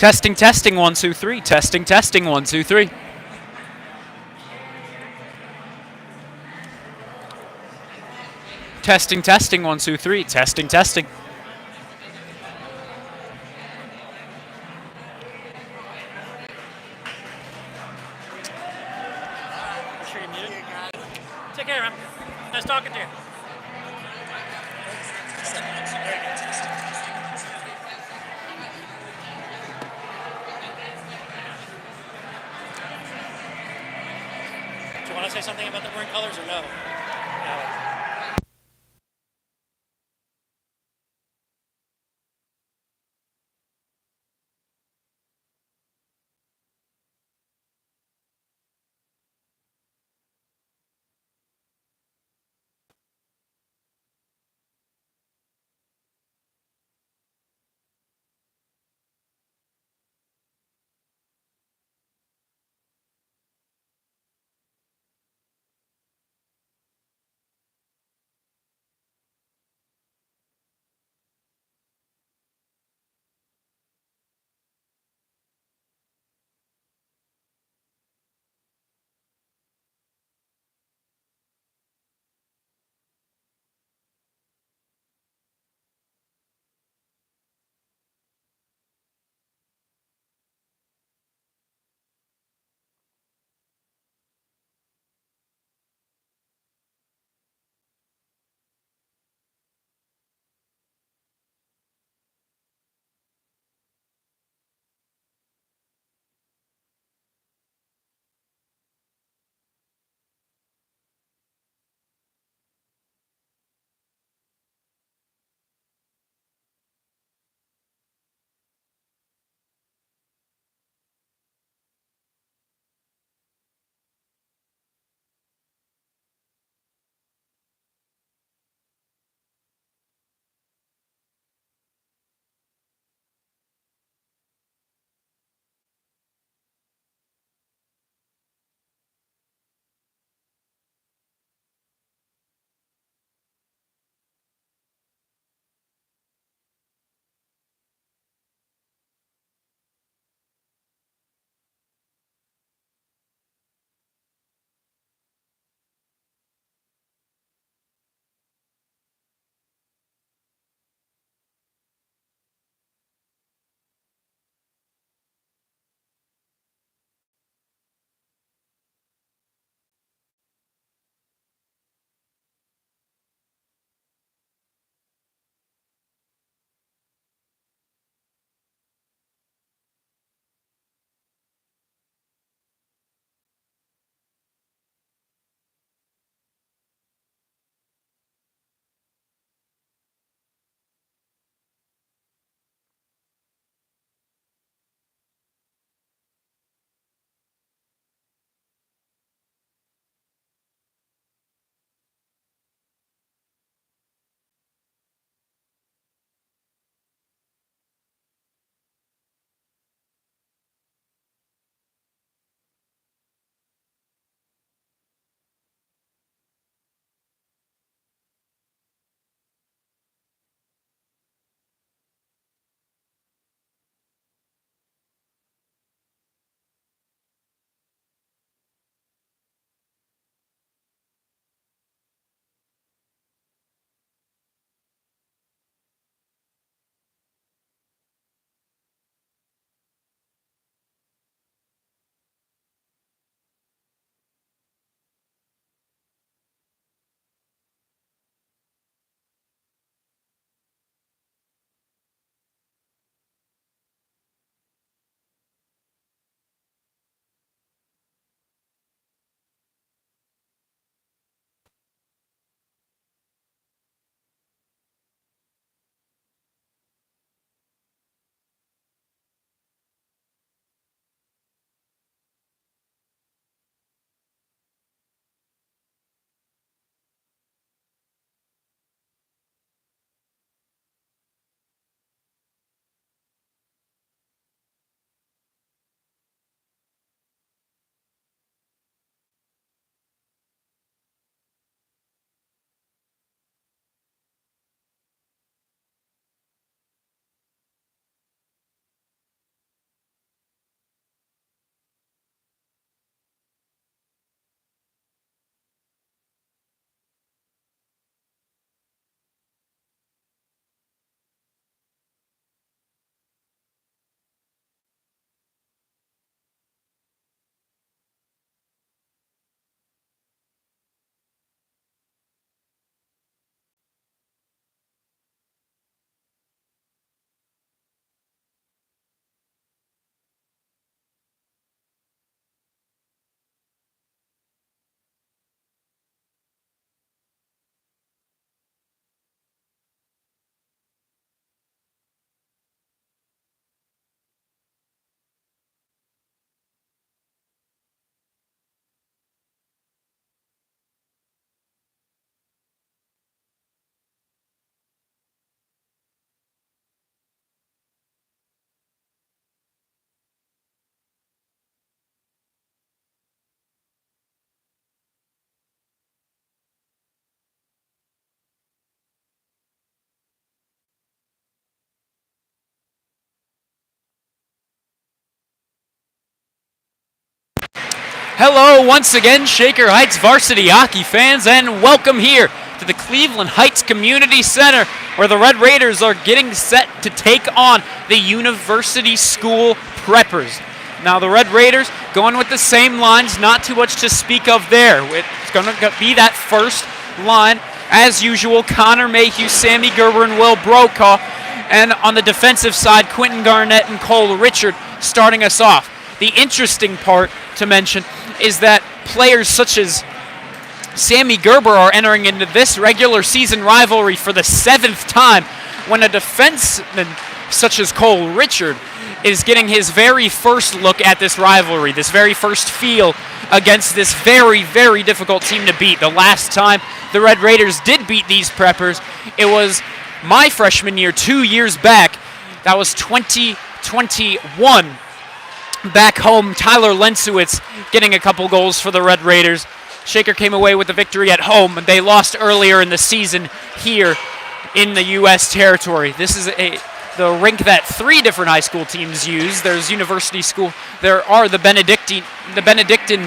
Testing, testing, 1, 2, 3. Testing, testing, 1, 2, 3. Testing, testing, 1, 2, 3. Testing, testing. I'm sure you're muted. Take care, man. Nice talking to you. Do you want to say something about the maroon colors or no? No. Hello once again, Shaker Heights Varsity hockey fans, and welcome here to the Cleveland Heights Community Center, where the Red Raiders are getting set to take on the University School Preppers. Now the Red Raiders going with the same lines, not too much to speak of there. It's going to be that first line, as usual, Connor Mayhew, Sammy Gerber, and Will Brokaw. And on the defensive side, Quentin Garnett and Cole Richard starting us off. The interesting part to mention is that players such as Sammy Gerber are entering into this regular season rivalry for the 7th time, when a defenseman such as Cole Richard is getting his very first look at this rivalry, this very first feel against this very, very difficult team to beat. The last time the Red Raiders did beat these Preppers, it was my freshman year, 2 years back. That was 2021. Back home, Tyler Lensiewicz getting a couple goals for the Red Raiders. Shaker came away with the victory at home, and they lost earlier in the season here in the U.S. territory. This is the rink that 3 different high school teams use. There's University School. There are the Benedictine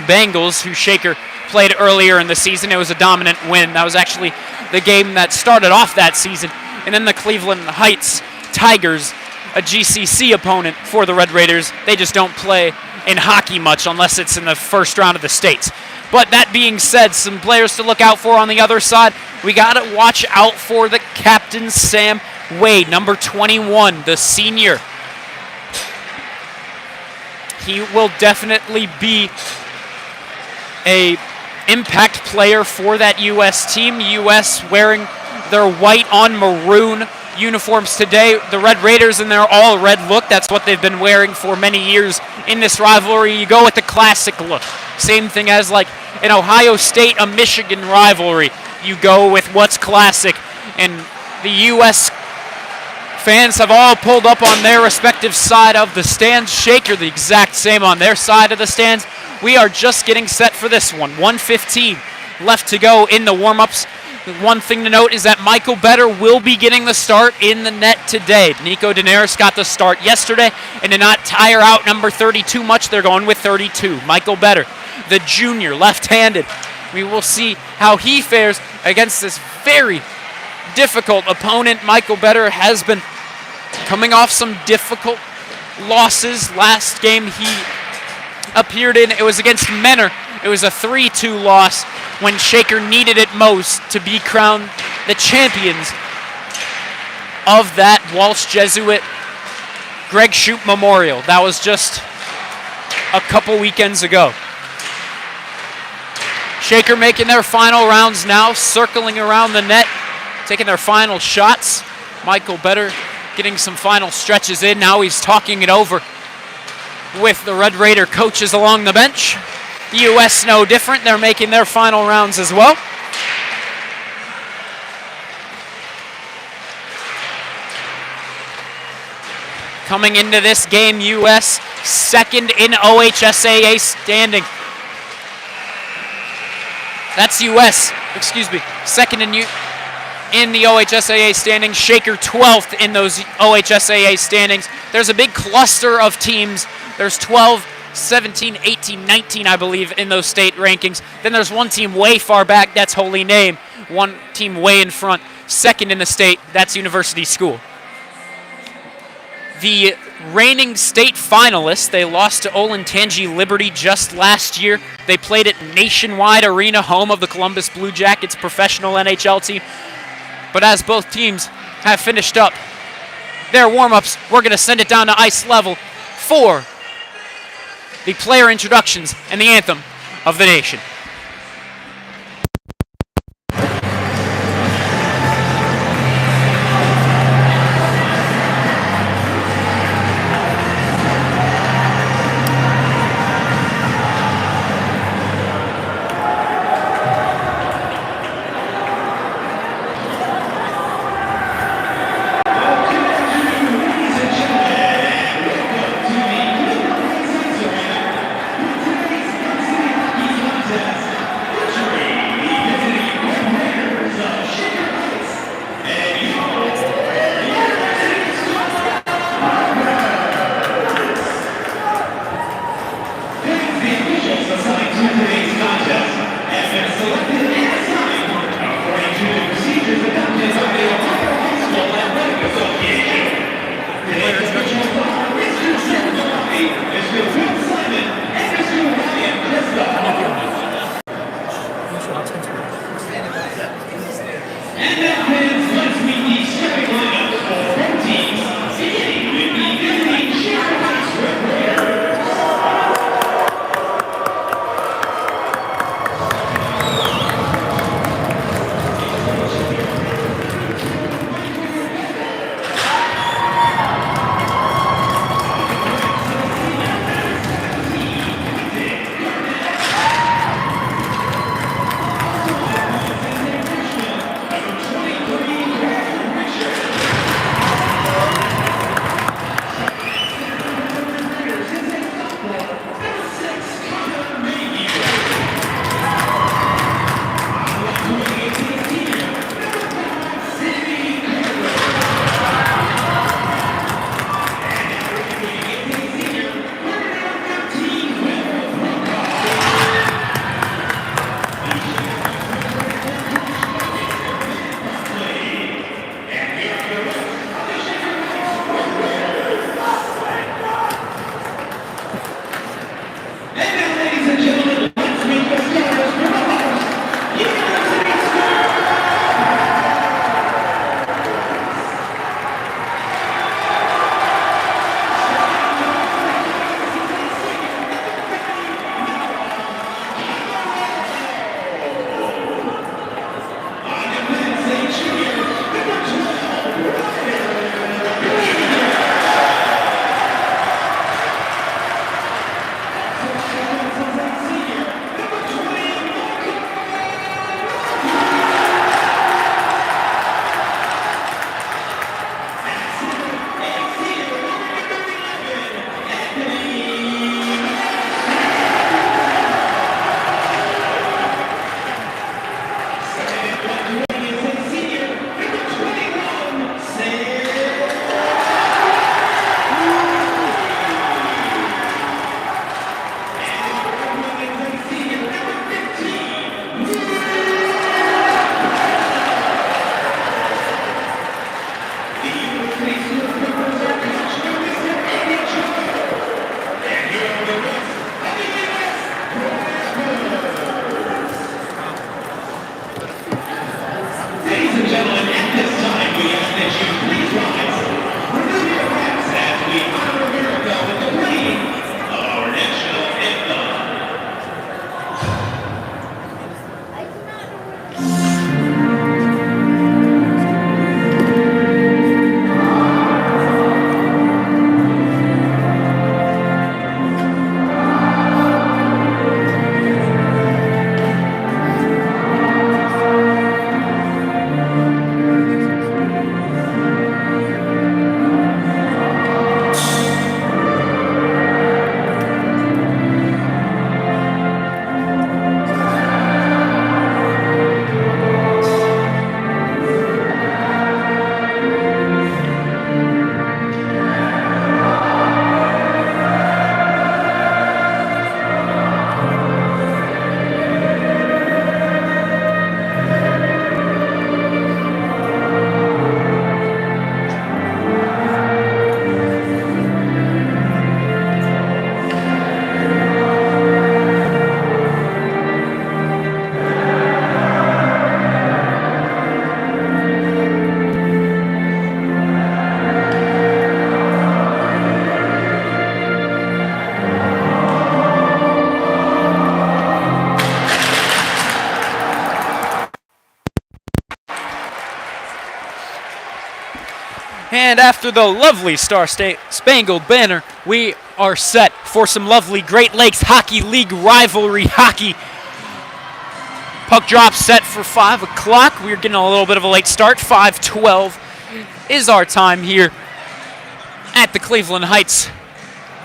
Bengals, who Shaker played earlier in the season. It was a dominant win. That was actually the game that started off that season. And then the Cleveland Heights Tigers, a GCC opponent for the Red Raiders. They just don't play in hockey much unless it's in the first round of the States. But that being said, some players to look out for on the other side. We got to watch out for the captain, Sam Wade, number 21, the senior. He will definitely be a impact player for that U.S. team. U.S. wearing their white on maroon uniforms today. The Red Raiders in their all red look. That's what they've been wearing for many years in this rivalry. You go with the classic look. Same thing as like an Ohio State, a Michigan rivalry. You go with what's classic. And the U.S. fans have all pulled up on their respective side of the stands. Shaker the exact same on their side of the stands. We are just getting set for this one. 1:15 left to go in the warm-ups. One thing to note is that Michael Better will be getting the start in the net today. Nico Daenerys got the start yesterday, and to not tire out number 32 much, they're going with 32. Michael Better, the junior, left-handed. We will see how he fares against this very difficult opponent. Michael Better has been coming off some difficult losses. Last game he appeared in, it was against Menor. It was a 3-2 loss when Shaker needed it most to be crowned the champions of that Walsh Jesuit Greg Shoup Memorial. That was just a couple weekends ago. Shaker making their final rounds now, circling around the net, taking their final shots. Michael Better getting some final stretches in. Now he's talking it over with the Red Raider coaches along the bench. U.S. no different. They're making their final rounds as well. Coming into this game, U.S. second in OHSAA standing. That's U.S., excuse me, second in the OHSAA standings. Shaker 12th in those OHSAA standings. There's a big cluster of teams. There's 12, 17, 18, 19, I believe, in those state rankings. Then there's one team way far back, that's Holy Name. One team way in front, second in the state, that's University School. The reigning state finalists, they lost to Olentangy Liberty just last year. They played at Nationwide Arena, home of the Columbus Blue Jackets professional NHL team. But as both teams have finished up their warm-ups, we're going to send it down to ice level for the player introductions and the anthem of the nation. And after the lovely Star-Spangled Banner, we are set for some lovely Great Lakes Hockey League rivalry hockey. Puck drop set for 5 o'clock. We're getting a little bit of a late start. 5:12 is our time here at the Cleveland Heights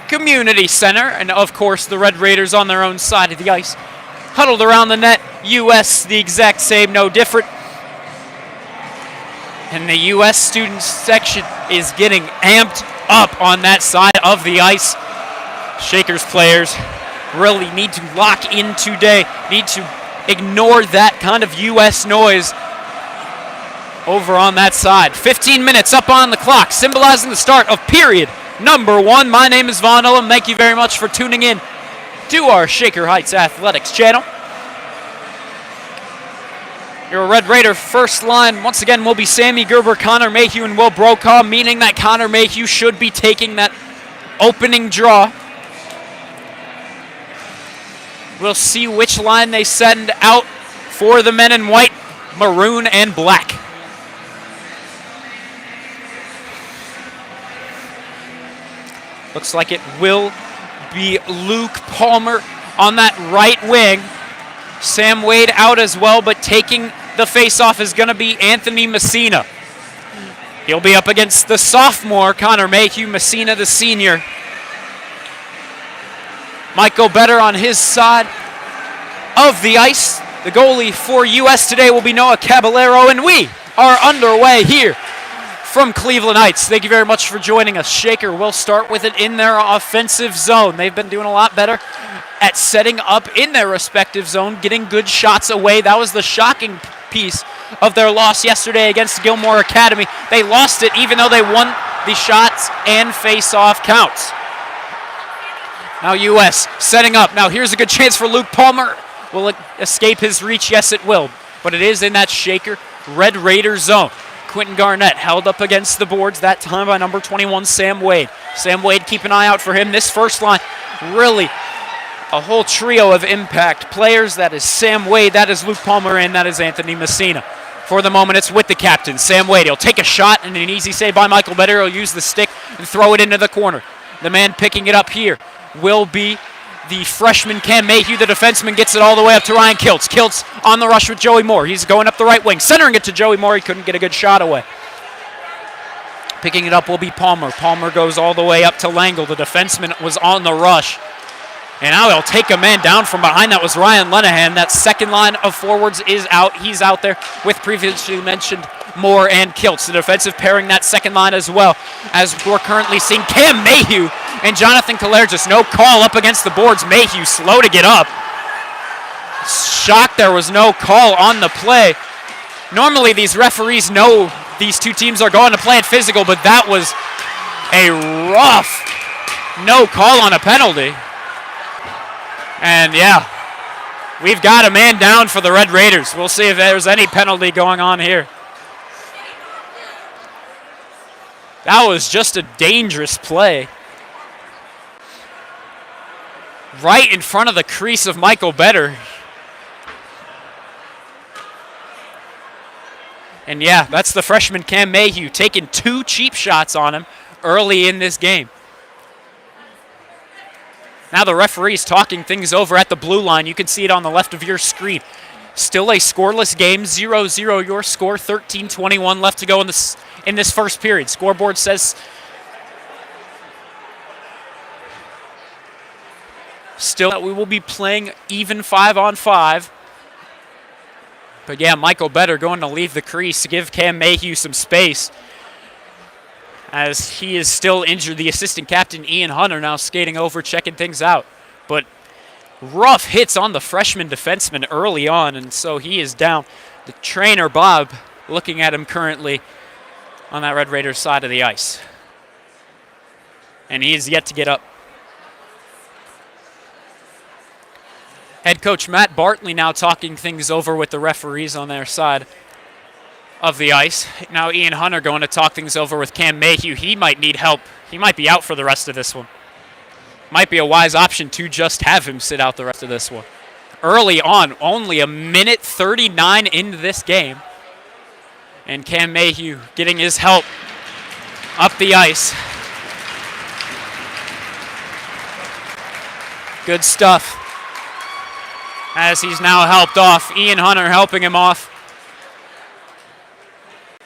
Community Center. And of course, the Red Raiders on their own side of the ice. Huddled around the net. U.S. the exact same, no different. And the U.S. student section is getting amped up on that side of the ice. Shakers players really need to lock in today, need to ignore that kind of U.S. noise over on that side. 15 minutes up on the clock, symbolizing the start of period number 1. My name is Von Ullem. Thank you very much for tuning in to our Shaker Heights Athletics channel. Your Red Raider first line, once again, will be Sammy Gerber, Connor Mayhew, and Will Brokaw, meaning that Connor Mayhew should be taking that opening draw. We'll see which line they send out for the men in white, maroon, and black. Looks like it will be Luke Palmer on that right wing. Sam Wade out as well, but taking the face-off is going to be Anthony Messina. He'll be up against the sophomore, Connor Mayhew, Messina the senior. Michael Better on his side of the ice. The goalie for U.S. today will be Noah Caballero, and we are underway here from Cleveland Heights. Thank you very much for joining us. Shaker will start with it in their offensive zone. They've been doing a lot better at setting up in their respective zone, getting good shots away. That was the shocking piece of their loss yesterday against Gilmore Academy. They lost it even though they won the shots and face-off counts. Now U.S. setting up. Now here's a good chance for Luke Palmer. Will it escape his reach? Yes, it will. But it is in that Shaker Red Raider zone. Quentin Garnett held up against the boards, that time by number 21, Sam Wade. Sam Wade, keep an eye out for him. This first line, really a whole trio of impact players. That is Sam Wade, that is Luke Palmer, and that is Anthony Messina. For the moment, it's with the captain, Sam Wade. He'll take a shot, and an easy save by Michael Better. He'll use the stick and throw it into the corner. The man picking it up here will be the freshman Cam Mayhew. The defenseman gets it all the way up to Ryan Kiltz. Kiltz on the rush with Joey Moore. He's going up the right wing, centering it to Joey Moore. He couldn't get a good shot away. Picking it up will be Palmer. Palmer goes all the way up to Langle. The defenseman was on the rush. And now they'll take a man down from behind. That was Ryan Lenahan. That second line of forwards is out. He's out there with previously mentioned Moore and Kiltz. The defensive pairing, that second line as well, as we're currently seeing Cam Mayhew and Jonathan Kaler. Just no call up against the boards. Mayhew slow to get up. Shocked there was no call on the play. Normally these referees know these two teams are going to play it physical, but that was a rough no call on a penalty. And yeah, we've got a man down for the Red Raiders. We'll see if there's any penalty going on here. That was just a dangerous play. Right in front of the crease of Michael Better. And yeah, that's the freshman Cam Mayhew taking two cheap shots on him early in this game. Now the referee's talking things over at the blue line. You can see it on the left of your screen. Still a scoreless game, 0-0 your score, 13:21 left to go in this first period. Scoreboard says still that we will be playing even 5-on-5. But yeah, Michael Better going to leave the crease to give Cam Mayhew some space, as he is still injured. The assistant captain, Ian Hunter, now skating over, checking things out. But rough hits on the freshman defenseman early on, and so he is down. The trainer, Bob, looking at him currently on that Red Raiders side of the ice. And he is yet to get up. Head coach Matt Bartley now talking things over with the referees on their side of the ice. Now Ian Hunter going to talk things over with Cam Mayhew. He might need help. He might be out for the rest of this one. Might be a wise option to just have him sit out the rest of this one. Early on, only a minute 39 into this game. And Cam Mayhew getting his help up the ice. Good stuff. As he's now helped off. Ian Hunter helping him off.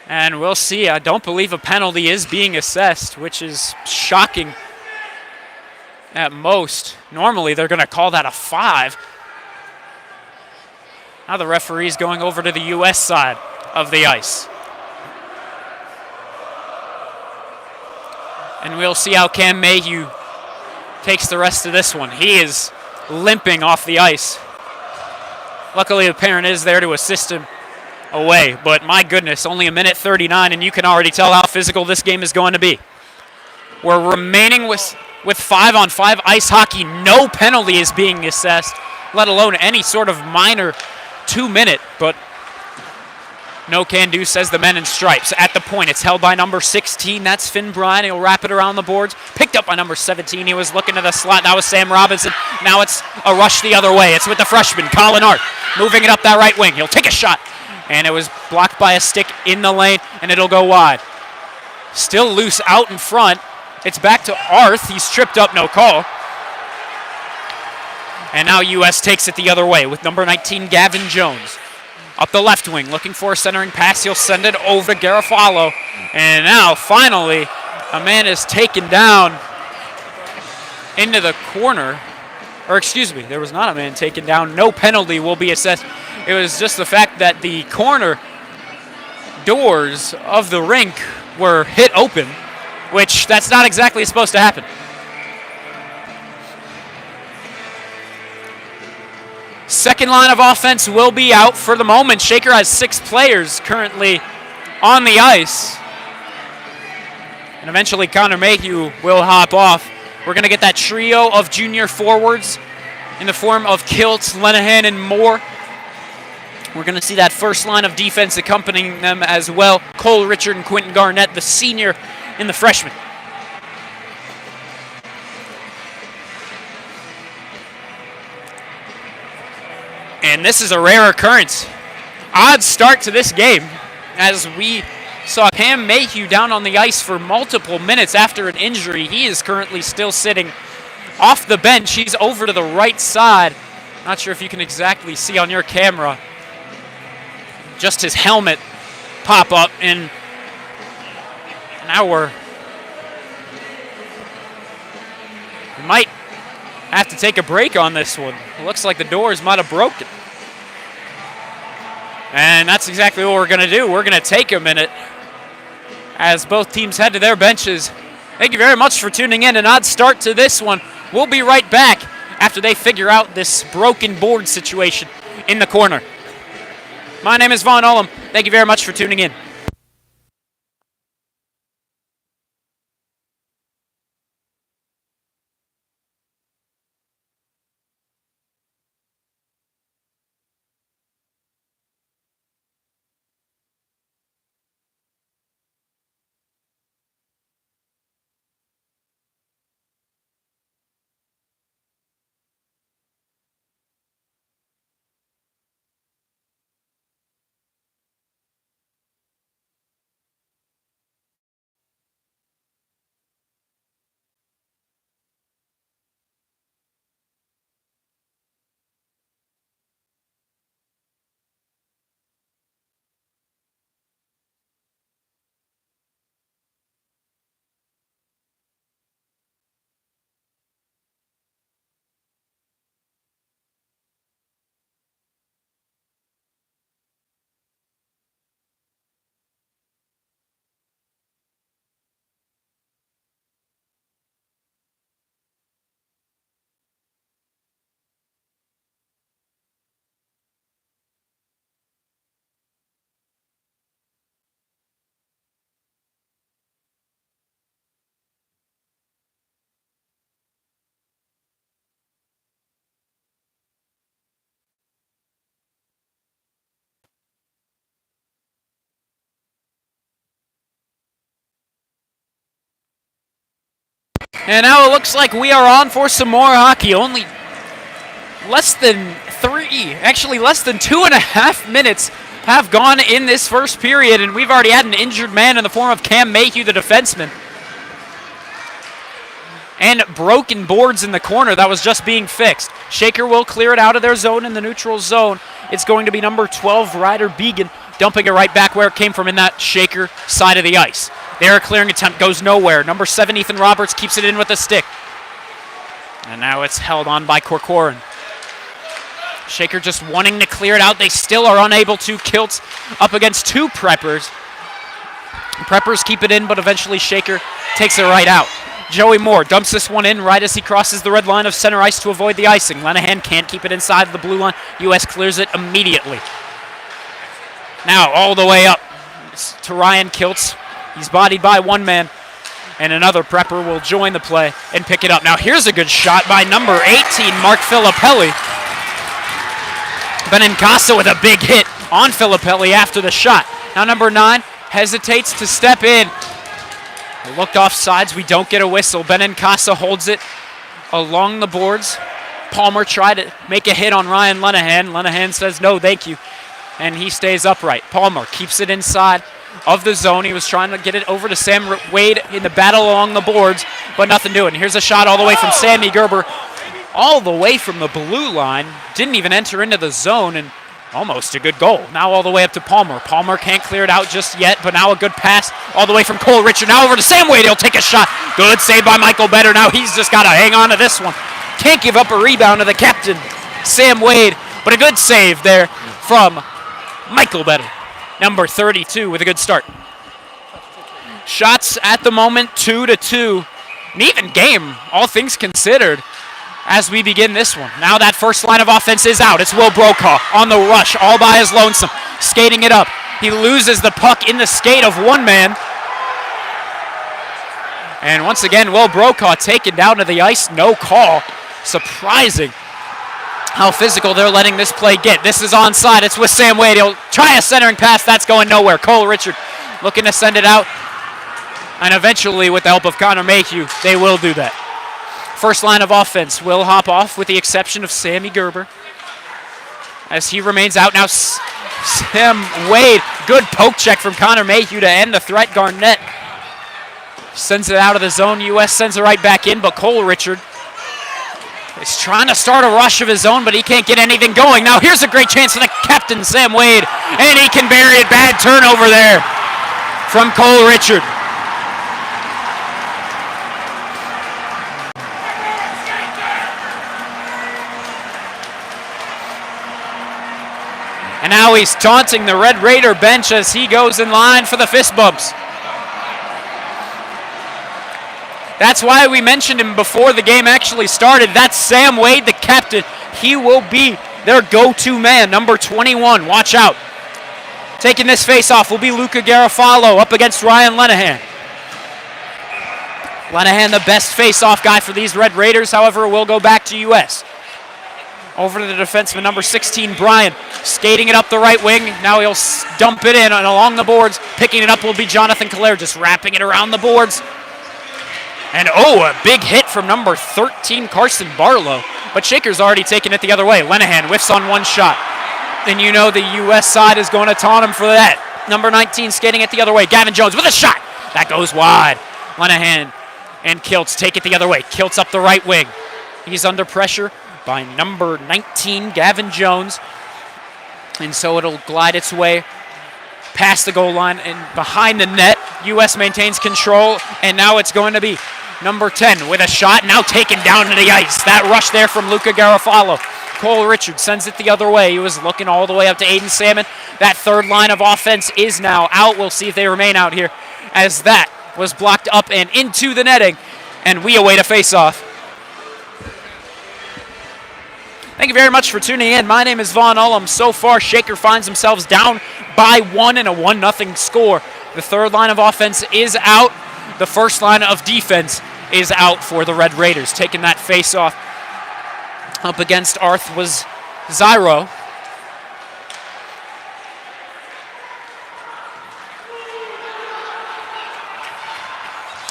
And we'll see. I don't believe a penalty is being assessed, which is shocking at most. Normally, they're going to call that a 5. Now the referee's going over to the U.S. side of the ice. And we'll see how Cam Mayhew takes the rest of this one. He is limping off the ice. Luckily, the parent is there to assist him away, but my goodness, only a minute 39, and you can already tell how physical this game is going to be. We're remaining with 5-on-5 ice hockey. No penalty is being assessed, let alone any sort of minor 2-minute, but No can do, says the men in stripes. At the point, it's held by number 16. That's Finn Bryan. He'll wrap it around the boards. Picked up by number 17. He was looking to the slot. That was Sam Robinson. Now it's a rush the other way. It's with the freshman, Colin Hart, moving it up that right wing. He'll take a shot. And it was blocked by a stick in the lane, and it'll go wide. Still loose out in front. It's back to Arth. He's tripped up, no call. And now U.S. takes it the other way with number 19, Gavin Jones. Up the left wing, looking for a centering pass. He'll send it over to Garofalo. And now, finally, a man is taken down into the corner. Or excuse me, there was not a man taken down. No penalty will be assessed. It was just the fact that the corner doors of the rink were hit open, which that's not exactly supposed to happen. Second line of offense will be out for the moment. Shaker has 6 players currently on the ice. And eventually Connor Mayhew will hop off. We're going to get that trio of junior forwards in the form of Kiltz, Lenahan, and Moore. We're going to see that first line of defense accompanying them as well. Cole Richard and Quentin Garnett, the senior and the freshman. And this is a rare occurrence. Odd start to this game as we saw Cam Mayhew down on the ice for multiple minutes after an injury. He is currently still sitting off the bench. He's over to the right side. Not sure if you can exactly see on your camera. Just his helmet pop up, and now we might have to take a break on this one. It looks like the doors might have broken. And that's exactly what we're going to do. We're going to take a minute as both teams head to their benches. Thank you very much for tuning in. An odd start to this one. We'll be right back after they figure out this broken board situation in the corner. My name is Vaughn Ullum. Thank you very much for tuning in. And now it looks like we are on for some more hockey. Only less than 2.5 minutes have gone in this first period, and we've already had an injured man in the form of Cam Mayhew, the defenseman. And broken boards in the corner that was just being fixed. Shaker will clear it out of their zone in the neutral zone. It's going to be number 12, Ryder Began, dumping it right back where it came from in that Shaker side of the ice. Their clearing attempt goes nowhere. Number 7, Ethan Roberts, keeps it in with a stick. And now it's held on by Corcoran. Shaker just wanting to clear it out. They still are unable to. Kiltz up against 2 Preppers. Preppers keep it in, but eventually Shaker takes it right out. Joey Moore dumps this one in right as he crosses the red line of center ice to avoid the icing. Lenahan can't keep it inside the blue line. U.S. clears it immediately. Now all the way up to Ryan Kiltz. He's bodied by one man, and another Prepper will join the play and pick it up. Now here's a good shot by number 18, Mark Filippelli. Benincasa with a big hit on Filippelli after the shot. Now number 9 hesitates to step in. We looked off sides. We don't get a whistle. Benincasa holds it along the boards. Palmer tried to make a hit on Ryan Lenahan. Lenahan says no, thank you. And he stays upright. Palmer keeps it inside of the zone. He was trying to get it over to Sam Wade in the battle along the boards, but nothing doing. Here's a shot all the way from Sammy Gerber, all the way from the blue line. Didn't even enter into the zone, and almost a good goal. Now all the way up to Palmer. Palmer can't clear it out just yet, but now a good pass all the way from Cole Richard. Now over to Sam Wade. He'll take a shot. Good save by Michael Better. Now he's just got to hang on to this one. Can't give up a rebound to the captain, Sam Wade, but a good save there from Michael Better, number 32, with a good start. Shots at the moment 2-2. An even game, all things considered, as we begin this one. Now that first line of offense is out. It's Will Brokaw on the rush, all by his lonesome, skating it up. He loses the puck in the skate of one man. And once again, Will Brokaw taken down to the ice, no call. Surprising how physical they're letting this play get. This is onside. It's with Sam Wade. He'll try a centering pass. That's going nowhere. Cole Richard looking to send it out. And eventually, with the help of Connor Mayhew, they will do that. First line of offense will hop off with the exception of Sammy Gerber, as he remains out. Now Sam Wade, good poke check from Connor Mayhew to end the threat. Garnett sends it out of the zone. U.S. sends it right back in, but Cole Richard is trying to start a rush of his own, but he can't get anything going. Now here's a great chance for the captain, Sam Wade, and he can bury it. Bad turnover there from Cole Richard. And now he's taunting the Red Raider bench as he goes in line for the fist bumps. That's why we mentioned him before the game actually started. That's Sam Wade, the captain. He will be their go-to man, number 21. Watch out. Taking this face-off will be Luca Garofalo up against Ryan Lenahan. Lenahan, the best face-off guy for these Red Raiders, however, will go back to U.S. Over to the defenseman, number 16, Brian, skating it up the right wing. Now he'll dump it in and along the boards. Picking it up will be Jonathan Calere, just wrapping it around the boards. And a big hit from number 13, Carson Barlow. But Shaker's already taken it the other way. Lenahan whiffs on one shot. And you know the U.S. side is going to taunt him for that. Number 19 skating it the other way. Gavin Jones with a shot. That goes wide. Lenahan and Kiltz take it the other way. Kiltz up the right wing. He's under pressure by number 19, Gavin Jones. And so it'll glide its way past the goal line and behind the net. U.S. maintains control, and now it's going to be number 10 with a shot, now taken down to the ice. That rush there from Luca Garofalo. Cole Richard sends it the other way. He was looking all the way up to Aiden Salmon. That third line of offense is now out. We'll see if they remain out here, as that was blocked up and into the netting, and we await a face-off. Thank you very much for tuning in. My name is Vaughn Ullum. So far, Shaker finds themselves down by 1 in a 1-0 score. The third line of offense is out. The first line of defense is out for the Red Raiders. Taking that face-off up against Arth was Zyro.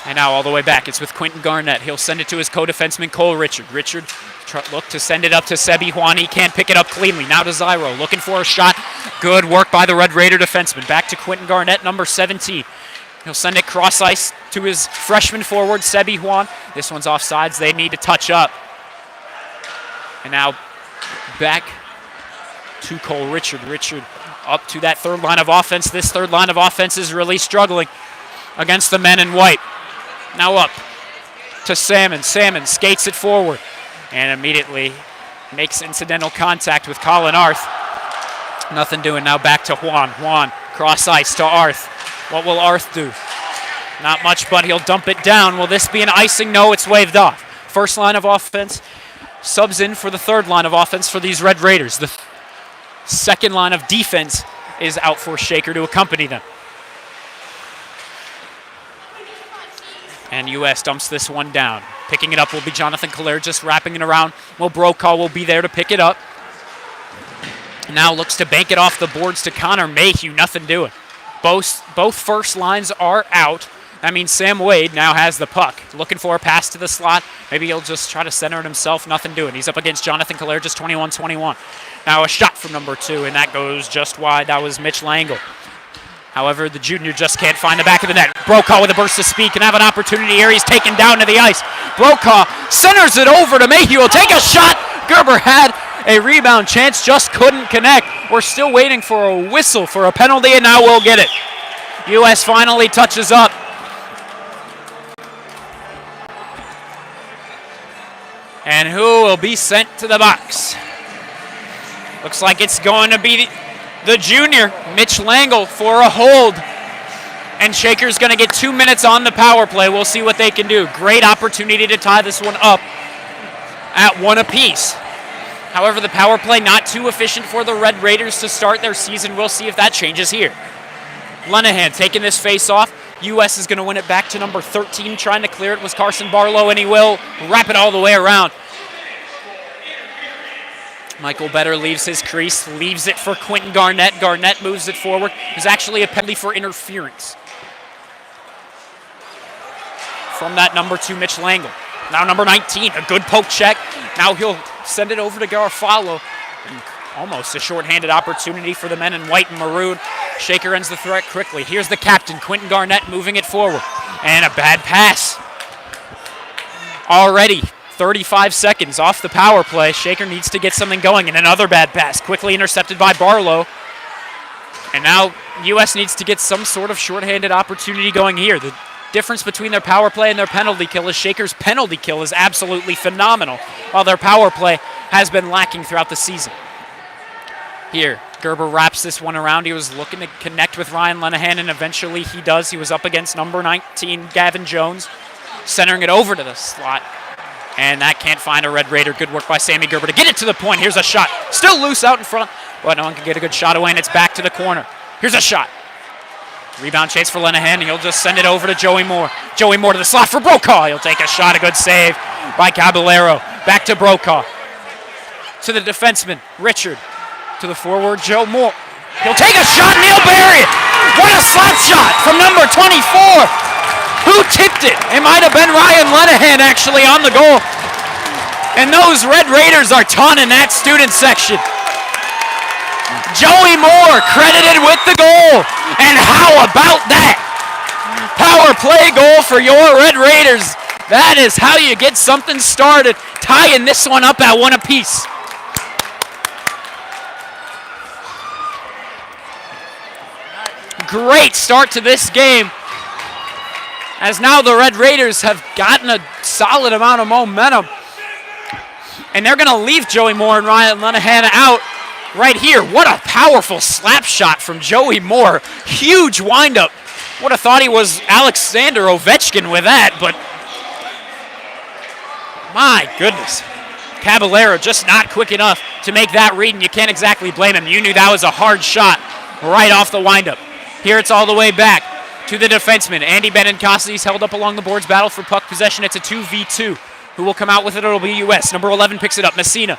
And now all the way back, it's with Quentin Garnett. He'll send it to his co-defenseman, Cole Richard. Richard look to send it up to Sebi Juan. He can't pick it up cleanly. Now to Zyro, looking for a shot. Good work by the Red Raider defenseman. Back to Quentin Garnett, number 17. He'll send it cross ice to his freshman forward, Sebi Juan. This one's offsides. They need to touch up. And now back to Cole Richard. Richard up to that third line of offense. This third line of offense is really struggling against the men in white. Now up to Salmon. Salmon skates it forward and immediately makes incidental contact with Colin Arth. Nothing doing. Now back to Juan. Juan cross ice to Arth. What will Arth do? Not much, but he'll dump it down. Will this be an icing? No, it's waved off. First line of offense subs in for the third line of offense for these Red Raiders. The second line of defense is out for Shaker to accompany them. And U.S. dumps this one down. Picking it up will be Jonathan Calere, just wrapping it around. Will Brokaw will be there to pick it up. Now looks to bank it off the boards to Connor Mayhew. Nothing doing. Both first lines are out. That means Sam Wade now has the puck. Looking for a pass to the slot. Maybe he'll just try to center it himself. Nothing doing. He's up against Jonathan Kalergis, 21-21. Now a shot from number 2, and that goes just wide. That was Mitch Langle. However, the junior just can't find the back of the net. Brokaw with a burst of speed can have an opportunity here. He's taken down to the ice. Brokaw centers it over to Mayhew. He'll take a shot. Gerber had a rebound chance, just couldn't connect. We're still waiting for a whistle for a penalty, and now we'll get it. U.S. finally touches up. And who will be sent to the box? Looks like it's going to be the junior, Mitch Langle, for a hold. And Shaker's going to get 2 minutes on the power play. We'll see what they can do. Great opportunity to tie this one up at 1 apiece. However, the power play not too efficient for the Red Raiders to start their season. We'll see if that changes here. Lenahan taking this face off. U.S. is going to win it back to number 13. Trying to clear it was Carson Barlow, and he will wrap it all the way around. Michael Better leaves his crease, leaves it for Quentin Garnett. Garnett moves it forward. There's actually a penalty for interference from that number 2, Mitch Langle. Now number 19, a good poke check. Now he'll send it over to Garofalo. And almost a shorthanded opportunity for the men in white and maroon. Shaker ends the threat quickly. Here's the captain, Quentin Garnett, moving it forward. And a bad pass. Already 35 seconds off the power play. Shaker needs to get something going, and another bad pass, quickly intercepted by Barlow. And now U.S. needs to get some sort of shorthanded opportunity going here. The difference between their power play and their penalty kill is Shaker's penalty kill is absolutely phenomenal, while their power play has been lacking throughout the season. Here, Gerber wraps this one around. He was looking to connect with Ryan Lenahan, and eventually he does. He was up against number 19, Gavin Jones, centering it over to the slot. And that can't find a Red Raider. Good work by Sammy Gerber to get it to the point. Here's a shot. Still loose out in front, but no one can get a good shot away, and it's back to the corner. Here's a shot. Rebound chase for Lenahan, and he'll just send it over to Joey Moore. Joey Moore to the slot for Brokaw. He'll take a shot. A good save by Caballero. Back to Brokaw. To the defenseman, Richard. To the forward, Joe Moore. He'll take a shot, and he'll bury it. What a slap shot from number 24. Who tipped it? It might have been Ryan Lenahan actually on the goal. And those Red Raiders are taunting that student section. Joey Moore credited with the goal. And how about that? Power play goal for your Red Raiders. That is how you get something started, tying this one up at 1 apiece. Great start to this game, as now the Red Raiders have gotten a solid amount of momentum. And they're going to leave Joey Moore and Ryan Lenahan out right here. What a powerful slap shot from Joey Moore. Huge windup. Would have thought he was Alexander Ovechkin with that, but my goodness. Caballero just not quick enough to make that read, and you can't exactly blame him. You knew that was a hard shot right off the windup. Here it's all the way back to the defenseman. Andy Benincasi's held up along the boards, battle for puck possession. It's a 2v2. Who will come out with it? It'll be U.S. Number 11 picks it up, Messina.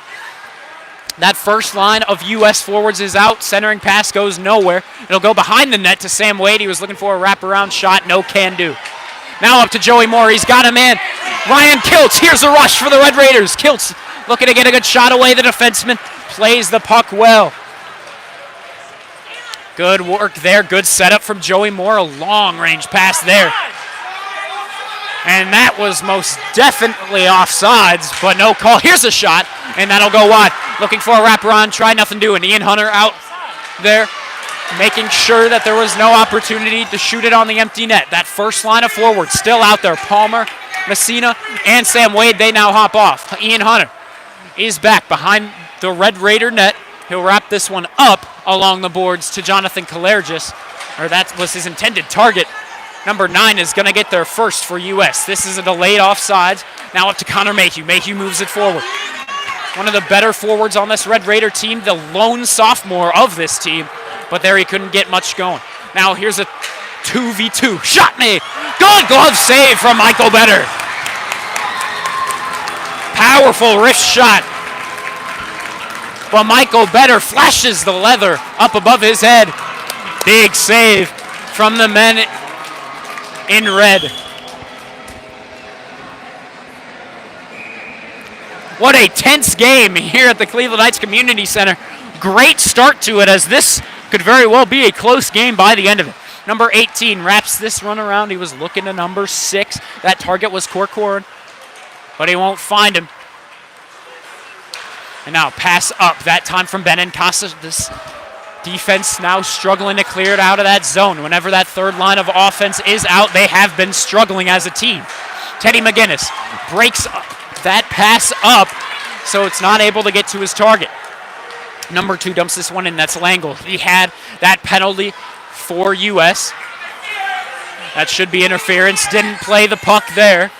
That first line of U.S. forwards is out. Centering pass goes nowhere. It'll go behind the net to Sam Wade. He was looking for a wraparound shot. No can do. Now up to Joey Moore. He's got a man. Ryan Kiltz. Here's a rush for the Red Raiders. Kiltz looking to get a good shot away. The defenseman plays the puck well. Good work there. Good setup from Joey Moore. A long-range pass there. And that was most definitely offsides, but no call. Here's a shot, and that'll go wide. Looking for a wraparound. Try nothing doing. Ian Hunter out there, making sure that there was no opportunity to shoot it on the empty net. That first line of forwards still out there. Palmer, Messina, and Sam Wade, they now hop off. Ian Hunter is back behind the Red Raider net. He'll wrap this one up along the boards to Jonathan Kalergis, or that was his intended target. Number 9 is going to get there first for U.S. This is a delayed offsides. Now up to Connor Mayhew. Mayhew moves it forward. One of the better forwards on this Red Raider team, the lone sophomore of this team, but there he couldn't get much going. Now here's a 2v2. Shot made. Good glove save from Michael Better. Powerful wrist shot. but Michael Better flashes the leather up above his head. Big save from the men in red. What a tense game here at the Cleveland Heights Community Center. Great start to it, as this could very well be a close game by the end of it. Number 18 wraps this run around. He was looking to number 6. That target was Corcoran, but he won't find him. And now pass up, that time from Benincasa. This defense now struggling to clear it out of that zone. Whenever that third line of offense is out, they have been struggling as a team. Teddy McGinnis breaks that pass up, so it's not able to get to his target. Number 2 dumps this one in. That's Langle. He had that penalty for U.S. That should be interference. Didn't play the puck there.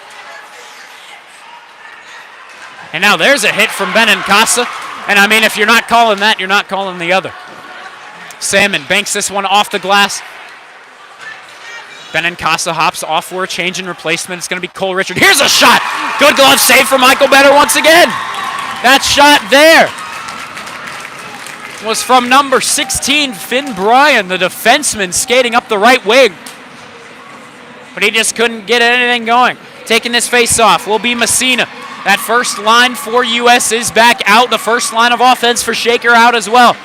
And now there's a hit from Benincasa. And I mean, if you're not calling that, you're not calling the other. Salmon banks this one off the glass. Benincasa hops off for a change in replacement. It's going to be Cole Richard. Here's a shot. Good glove save for Michael Better once again. That shot there was from number 16, Finn Bryan, the defenseman, skating up the right wing. But he just couldn't get anything going. Taking this face-off will be Messina. That first line for U.S. is back out. The first line of offense for Shaker out as well.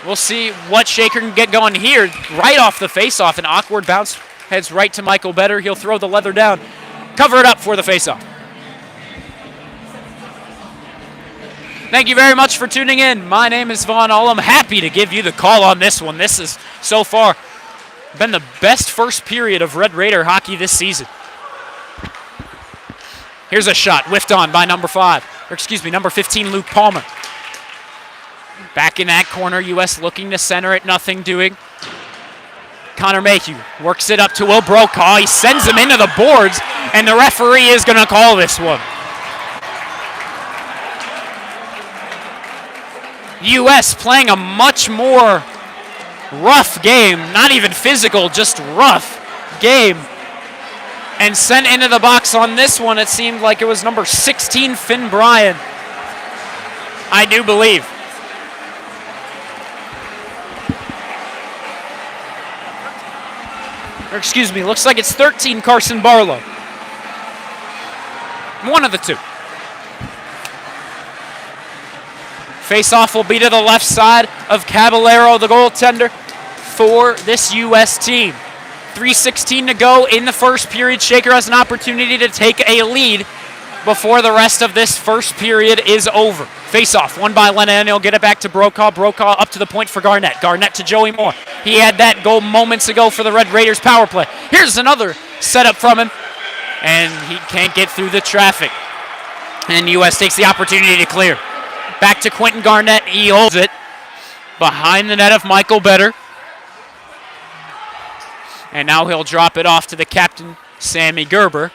We'll see what Shaker can get going here. Right off the face-off, an awkward bounce heads right to Michael Better. He'll throw the leather down, cover it up for the face-off. Thank you very much for tuning in. My name is Vaughn All. I'm happy to give you the call on this one. This has so far been the best first period of Red Raider hockey this season. Here's a shot, whiffed on by number 15, Luke Palmer. Back in that corner, U.S. looking to center it, nothing doing. Connor Mayhew works it up to Will Brokaw. He sends him into the boards, and the referee is going to call this one. U.S. playing a much more rough game, not even physical, just rough game. And sent into the box on this one, it seemed like it was number 16, Finn Bryan. I do believe. Or excuse me, looks like it's 13, Carson Barlow. One of the two. Face-off will be to the left side of Caballero, the goaltender for this U.S. team. 3:16 to go in the first period. Shaker has an opportunity to take a lead before the rest of this first period is over. Face-off, won by Lennon. He'll get it back to Brokaw. Brokaw up to the point for Garnett. Garnett to Joey Moore. He had that goal moments ago for the Red Raiders power play. Here's another setup from him, and he can't get through the traffic. And U.S. takes the opportunity to clear. Back to Quentin Garnett. He holds it behind the net of Michael Better. And now he'll drop it off to the captain, Sammy Gerber.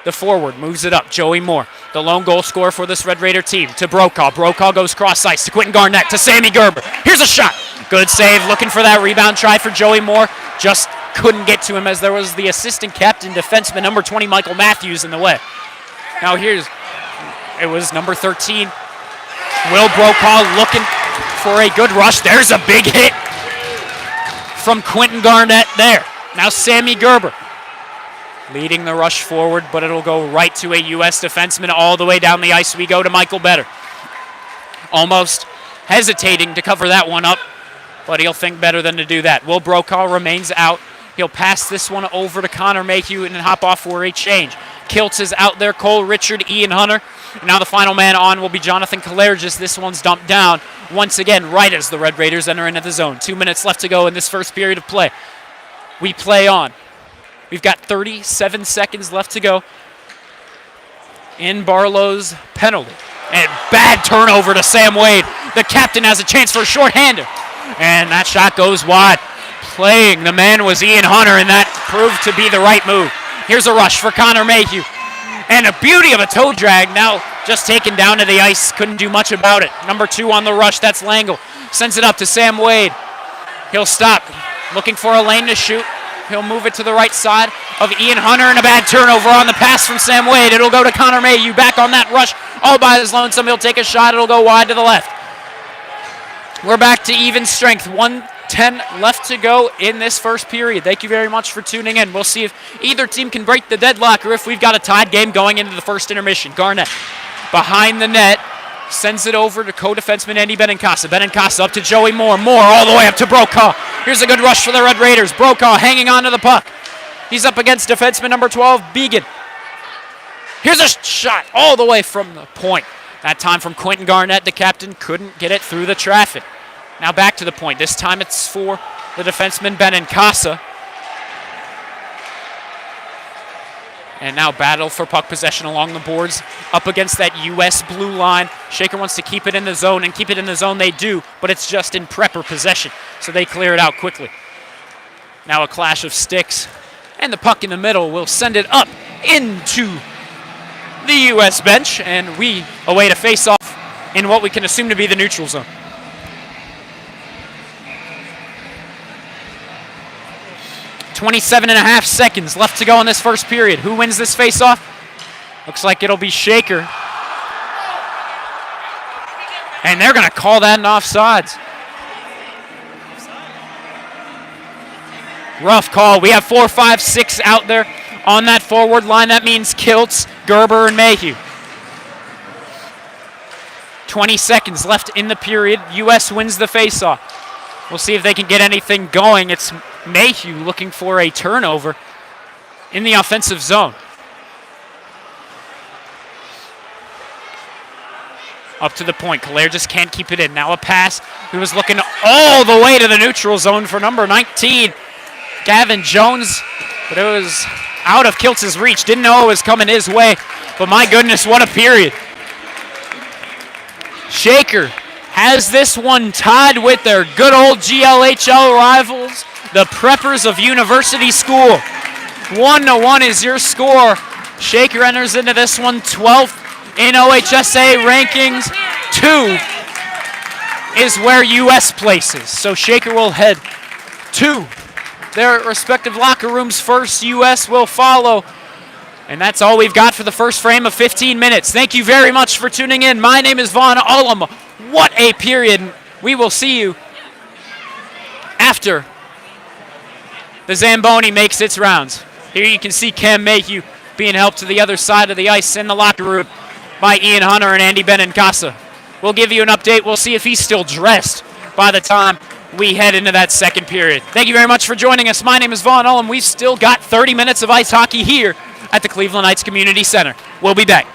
The forward moves it up. Joey Moore, the lone goal scorer for this Red Raider team, to Brokaw. Brokaw goes cross ice to Quentin Garnett, to Sammy Gerber. Here's a shot. Good save. Looking for that rebound try for Joey Moore. Just couldn't get to him, as there was the assistant captain defenseman, number 20, Michael Matthews, in the way. Now it was number 13, Will Brokaw, looking for a good rush. There's a big hit from Quentin Garnett there. Now Sammy Gerber leading the rush forward, but it'll go right to a U.S. defenseman. All the way down the ice we go to Michael Better. Almost hesitating to cover that one up, but he'll think better than to do that. Will Brokaw remains out. He'll pass this one over to Connor Mayhew and hop off for a change. Kiltz is out there. Cole Richard, Ian Hunter. And now the final man on will be Jonathan Kalergis. This one's dumped down once again right as the Red Raiders enter into the zone. 2 minutes left to go in this first period of play. We play on. We've got 37 seconds left to go in Barlow's penalty. And bad turnover to Sam Wade. The captain has a chance for a shorthander. And that shot goes wide. Playing the man was Ian Hunter, and that proved to be the right move. Here's a rush for Connor Mayhew. And a beauty of a toe drag. Now just taken down to the ice. Couldn't do much about it. Number 2 on the rush. That's Langle. Sends it up to Sam Wade. He'll stop. Looking for a lane to shoot. He'll move it to the right side of Ian Hunter, and a bad turnover on the pass from Sam Wade. It'll go to Connor Mayhew. Back on that rush all by his lonesome. He'll take a shot. It'll go wide to the left. We're back to even strength. 1:10 left to go in this first period. Thank you very much for tuning in. We'll see if either team can break the deadlock or if we've got a tied game going into the first intermission. Garnett behind the net. Sends it over to co-defenseman Andy Benincasa. Benincasa up to Joey Moore. Moore all the way up to Brokaw. Here's a good rush for the Red Raiders. Brokaw hanging on to the puck. He's up against defenseman number 12, Began. Here's a shot all the way from the point. That time from Quentin Garnett, the captain, couldn't get it through the traffic. Now back to the point. This time it's for the defenseman Benincasa. And now battle for puck possession along the boards up against that U.S. blue line. Shaker wants to keep it in the zone, and keep it in the zone they do, but it's just in prepper possession, so they clear it out quickly. Now a clash of sticks, and the puck in the middle will send it up into the U.S. bench, and we await a face-off in what we can assume to be the neutral zone. .27.5 seconds left to go in this first period. Who wins this face-off? Looks like it'll be Shaker. And they're going to call that an offsides. Rough call. We have 4, 5, 6 out there on that forward line. That means Kiltz, Gerber, and Mayhew. 20 seconds left in the period. U.S. wins the face-off. We'll see if they can get anything going. It's Mayhew looking for a turnover in the offensive zone. Up to the point. Kalair just can't keep it in. Now a pass. He was looking all the way to the neutral zone for number 19, Gavin Jones, but it was out of Kiltz's reach. Didn't know it was coming his way, but my goodness, what a period. Shaker has this one tied with their good old GLHL rivals, the Preppers of University School. 1-1 is your score. Shaker enters into this one 12th in OHSA rankings. 2 is where US places. So Shaker will head to their respective locker rooms first. US will follow. And that's all we've got for the first frame of 15 minutes. Thank you very much for tuning in. My name is Vaughn Ullum. What a period. We will see you after the Zamboni makes its rounds. Here you can see Cam Mayhew being helped to the other side of the ice in the locker room by Ian Hunter and Andy Benincasa. We'll give you an update. We'll see if he's still dressed by the time we head into that second period. Thank you very much for joining us. My name is Vaughn Ullum. We've still got 30 minutes of ice hockey here at the Cleveland Heights Community Center. We'll be back.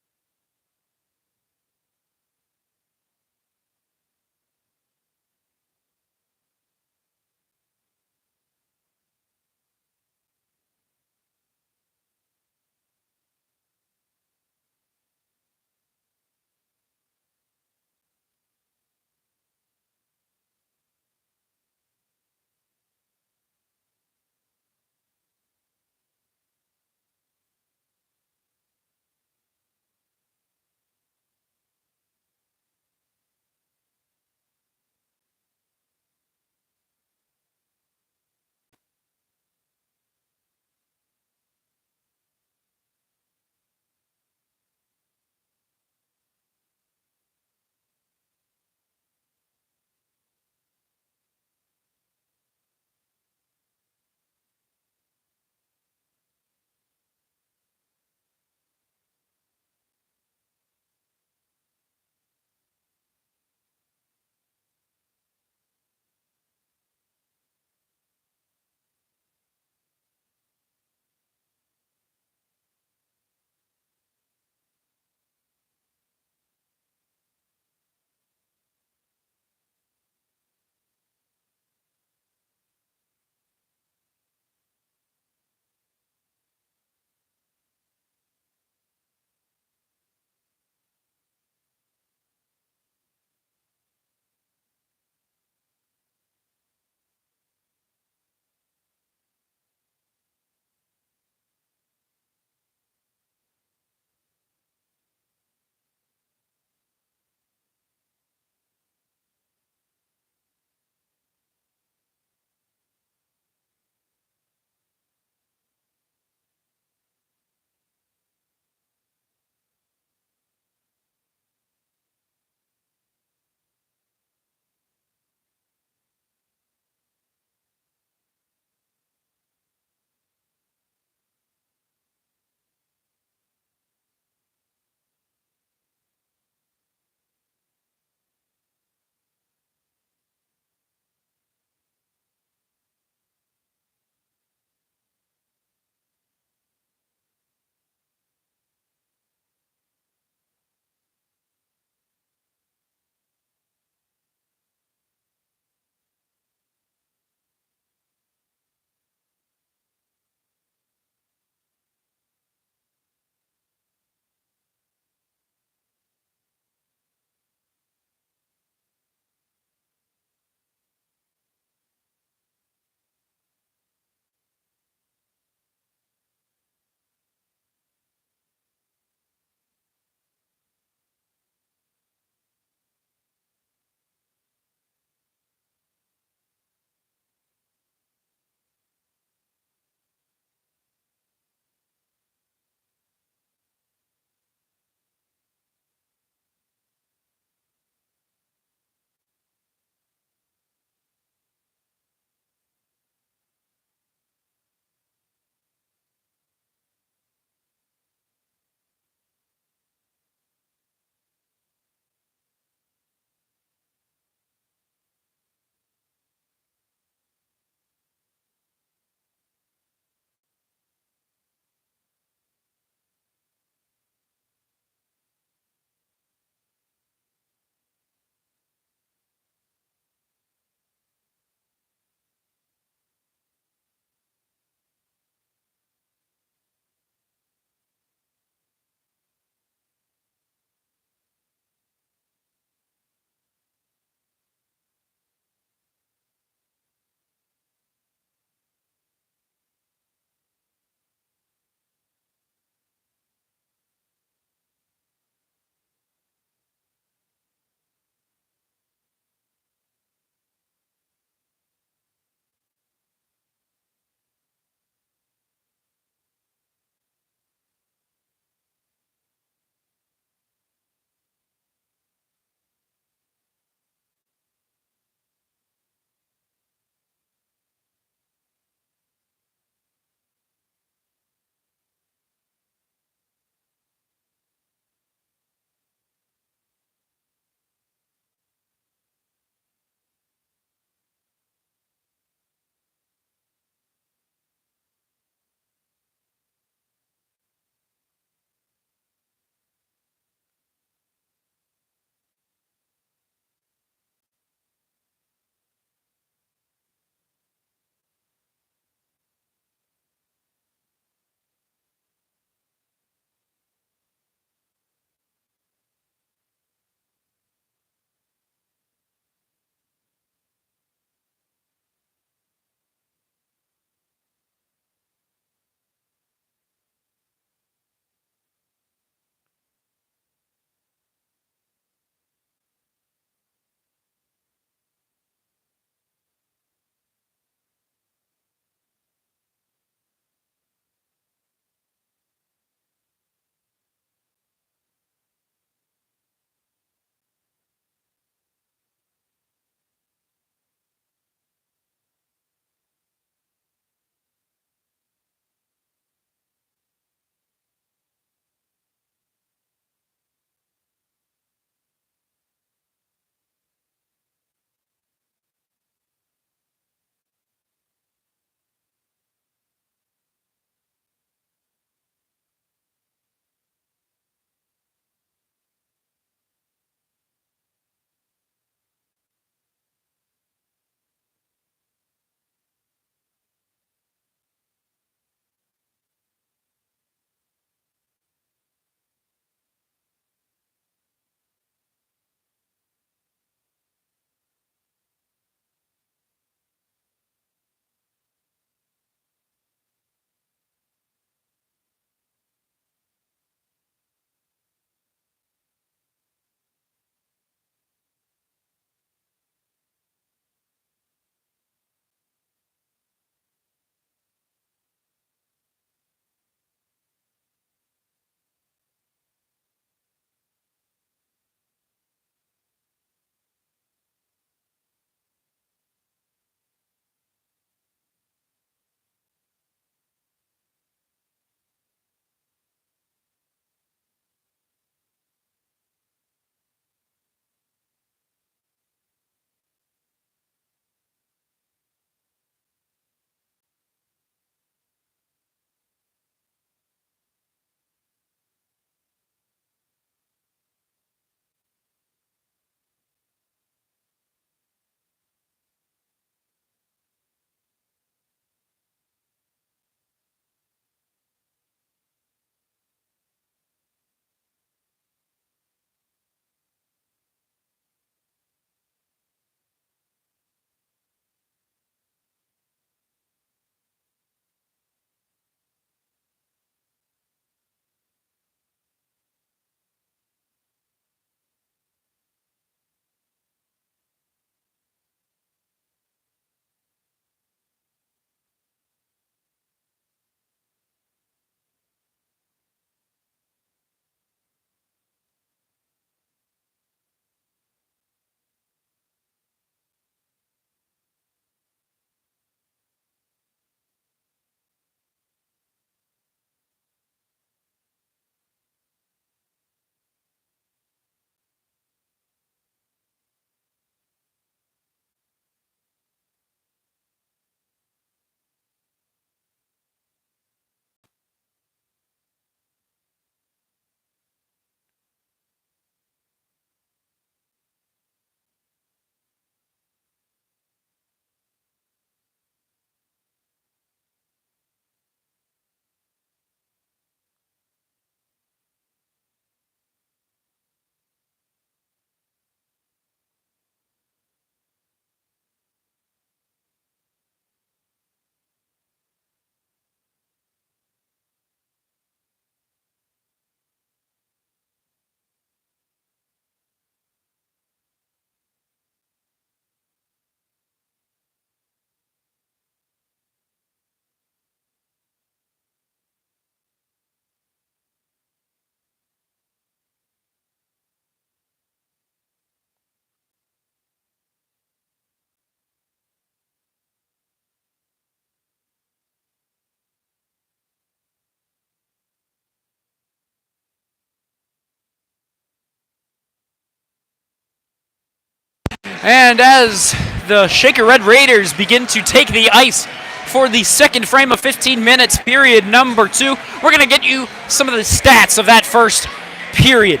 And as the Shaker Red Raiders begin to take the ice for the second frame of 15 minutes, period number 2, we're going to get you some of the stats of that first period.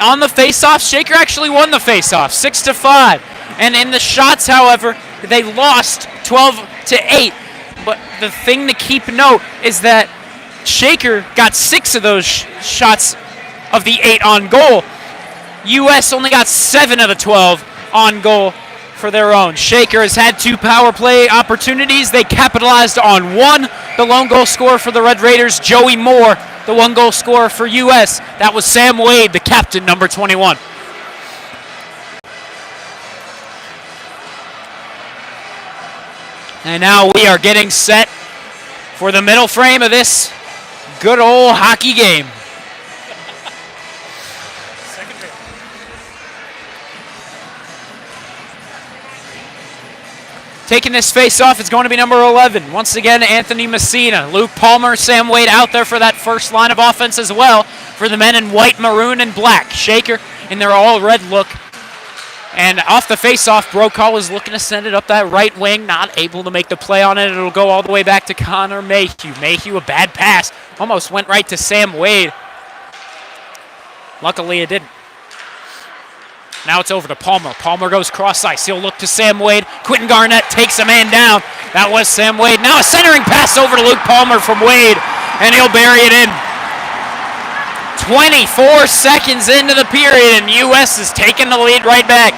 On the face-off, Shaker actually won the face-off, 6-5. And in the shots, however, they lost 12-8. But the thing to keep note is that Shaker got 6 of those shots of the 8 on goal. U.S. only got 7 of the 12 on goal for their own. Shaker has had 2 power play opportunities. They capitalized on 1. The lone goal scorer for the Red Raiders, Joey Moore. The 1 goal scorer for U.S., that was Sam Wade, the captain, number 21. And now we are getting set for the middle frame of this good old hockey game. Taking this face off is going to be number 11. Once again, Anthony Messina. Luke Palmer, Sam Wade out there for that first line of offense as well for the men in white, maroon, and black. Shaker in their all-red look. And off the face-off, Brokaw is looking to send it up that right wing. Not able to make the play on it. It'll go all the way back to Connor Mayhew. Mayhew, a bad pass. Almost went right to Sam Wade. Luckily, it didn't. Now it's over to Palmer. Palmer goes cross-ice. He'll look to Sam Wade. Quentin Garnett takes a man down. That was Sam Wade. Now a centering pass over to Luke Palmer from Wade, and he'll bury it in. 24 seconds into the period, and U.S. is taking the lead right back.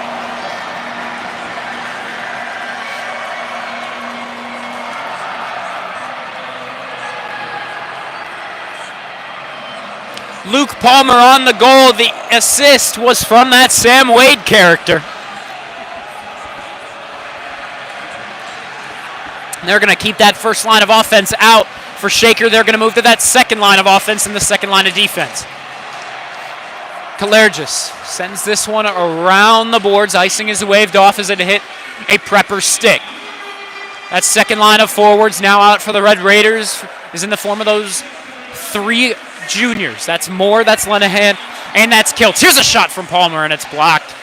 Luke Palmer on the goal. The assist was from that Sam Wade character. And they're going to keep that first line of offense out for Shaker. They're going to move to that second line of offense and the second line of defense. Kalergis sends this one around the boards. Icing is waved off as it hit a Prepper stick. That second line of forwards now out for the Red Raiders is in the form of those 3 juniors. That's Moore, that's Lenahan, and that's Kiltz. Here's a shot from Palmer, and it's blocked.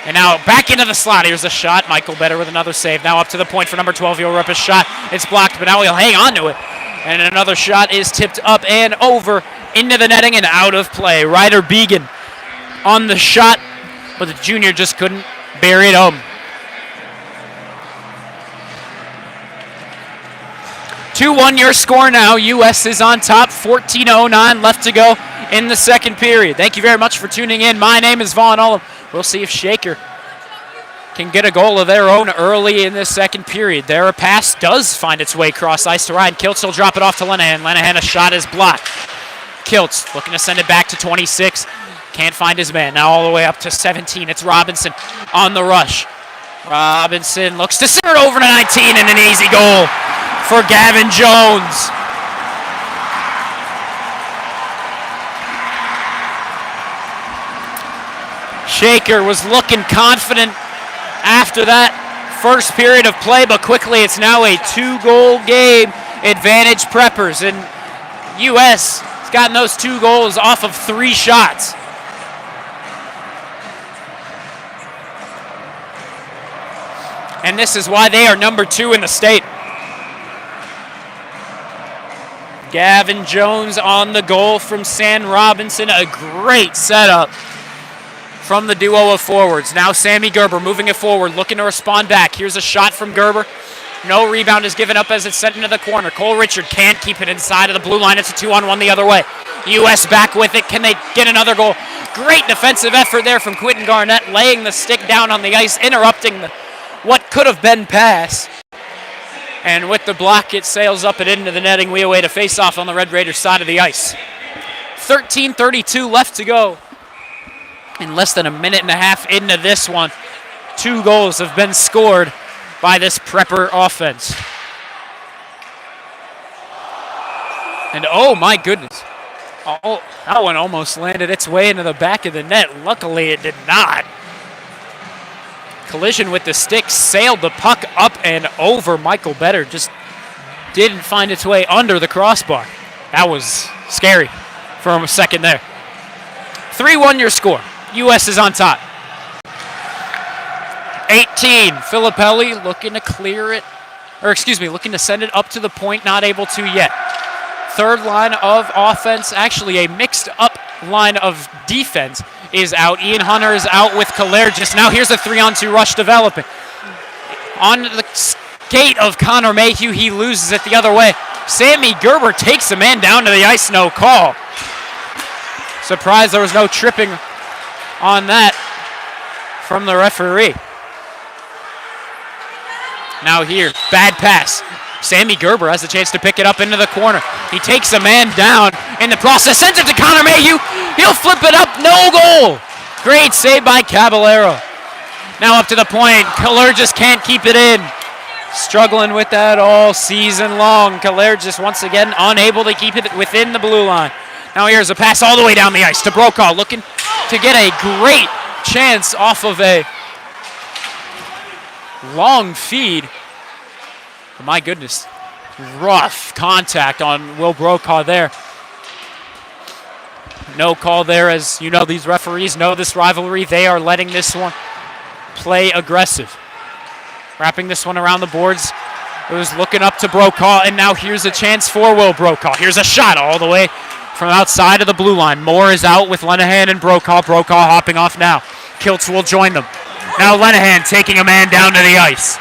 And now back into the slot. Here's a shot. Michael Better with another save. Now up to the point for number 12. He'll rip a shot. It's blocked, but now he'll hang on to it. And another shot is tipped up and over into the netting and out of play. Ryder Began on the shot, but the junior just couldn't bury it home. 2-1 your score now. U.S. is on top. 14:09 left to go in the second period. Thank you very much for tuning in. My name is Vaughn Ullum. We'll see if Shaker can get a goal of their own early in this second period. There, a pass does find its way cross ice to Ryan Kiltz. He'll drop it off to Lenahan. Lenahan, a shot is blocked. Kiltz looking to send it back to 26. Can't find his man. Now all the way up to 17. It's Robinson on the rush. Robinson looks to center it over to 19 and an easy goal for Gavin Jones. Shaker was looking confident after that first period of play, but quickly it's now a 2-goal game advantage Preppers, and U.S. has gotten those 2 goals off of 3 shots. And this is why they are number 2 in the state. Gavin Jones on the goal from San Robinson. A great setup from the duo of forwards. Now Sammy Gerber moving it forward, looking to respond back. Here's a shot from Gerber. No rebound is given up as it's sent into the corner. Cole Richard can't keep it inside of the blue line. It's a 2-on-1 the other way. U.S. back with it. Can they get another goal? Great defensive effort there from Quentin Garnett, laying the stick down on the ice, interrupting what could have been pass. And with the block, it sails up and into the netting. We await a face-off on the Red Raiders side of the ice. 13:32 left to go. In less than a minute and a half into this one, 2 goals have been scored by this Prepper offense. And oh my goodness. Oh, that one almost landed its way into the back of the net. Luckily, it did not. Collision with the stick sailed the puck up and over. Michael Better just didn't find its way under the crossbar. That was scary for a second there. 3-1 your score. U.S. is on top. 8 13. Filippelli looking to clear it, looking to send it up to the point, not able to yet. Third line of offense, actually a mixed up line of defense, is out. Ian Hunter is out with Kalergis. Now here's a 3-on-2 rush developing. On the skate of Connor Mayhew, he loses it the other way. Sammy Gerber takes the man down to the ice, no call. Surprised there was no tripping on that from the referee. Now here, bad pass. Sammy Gerber has a chance to pick it up into the corner. He takes a man down in the process, sends it to Connor Mayhew. He'll flip it up, no goal. Great save by Caballero. Now up to the point, Kalergis can't keep it in. Struggling with that all season long. Kalergis once again unable to keep it within the blue line. Now here's a pass all the way down the ice to Brokaw, looking to get a great chance off of a long feed. My goodness, rough contact on Will Brokaw there. No call there, as you know, these referees know this rivalry. They are letting this one play aggressive. Wrapping this one around the boards. It was looking up to Brokaw, and now here's a chance for Will Brokaw. Here's a shot all the way from outside of the blue line. Moore is out with Lenahan and Brokaw. Brokaw hopping off now. Kiltz will join them. Now Lenahan taking a man down to the ice.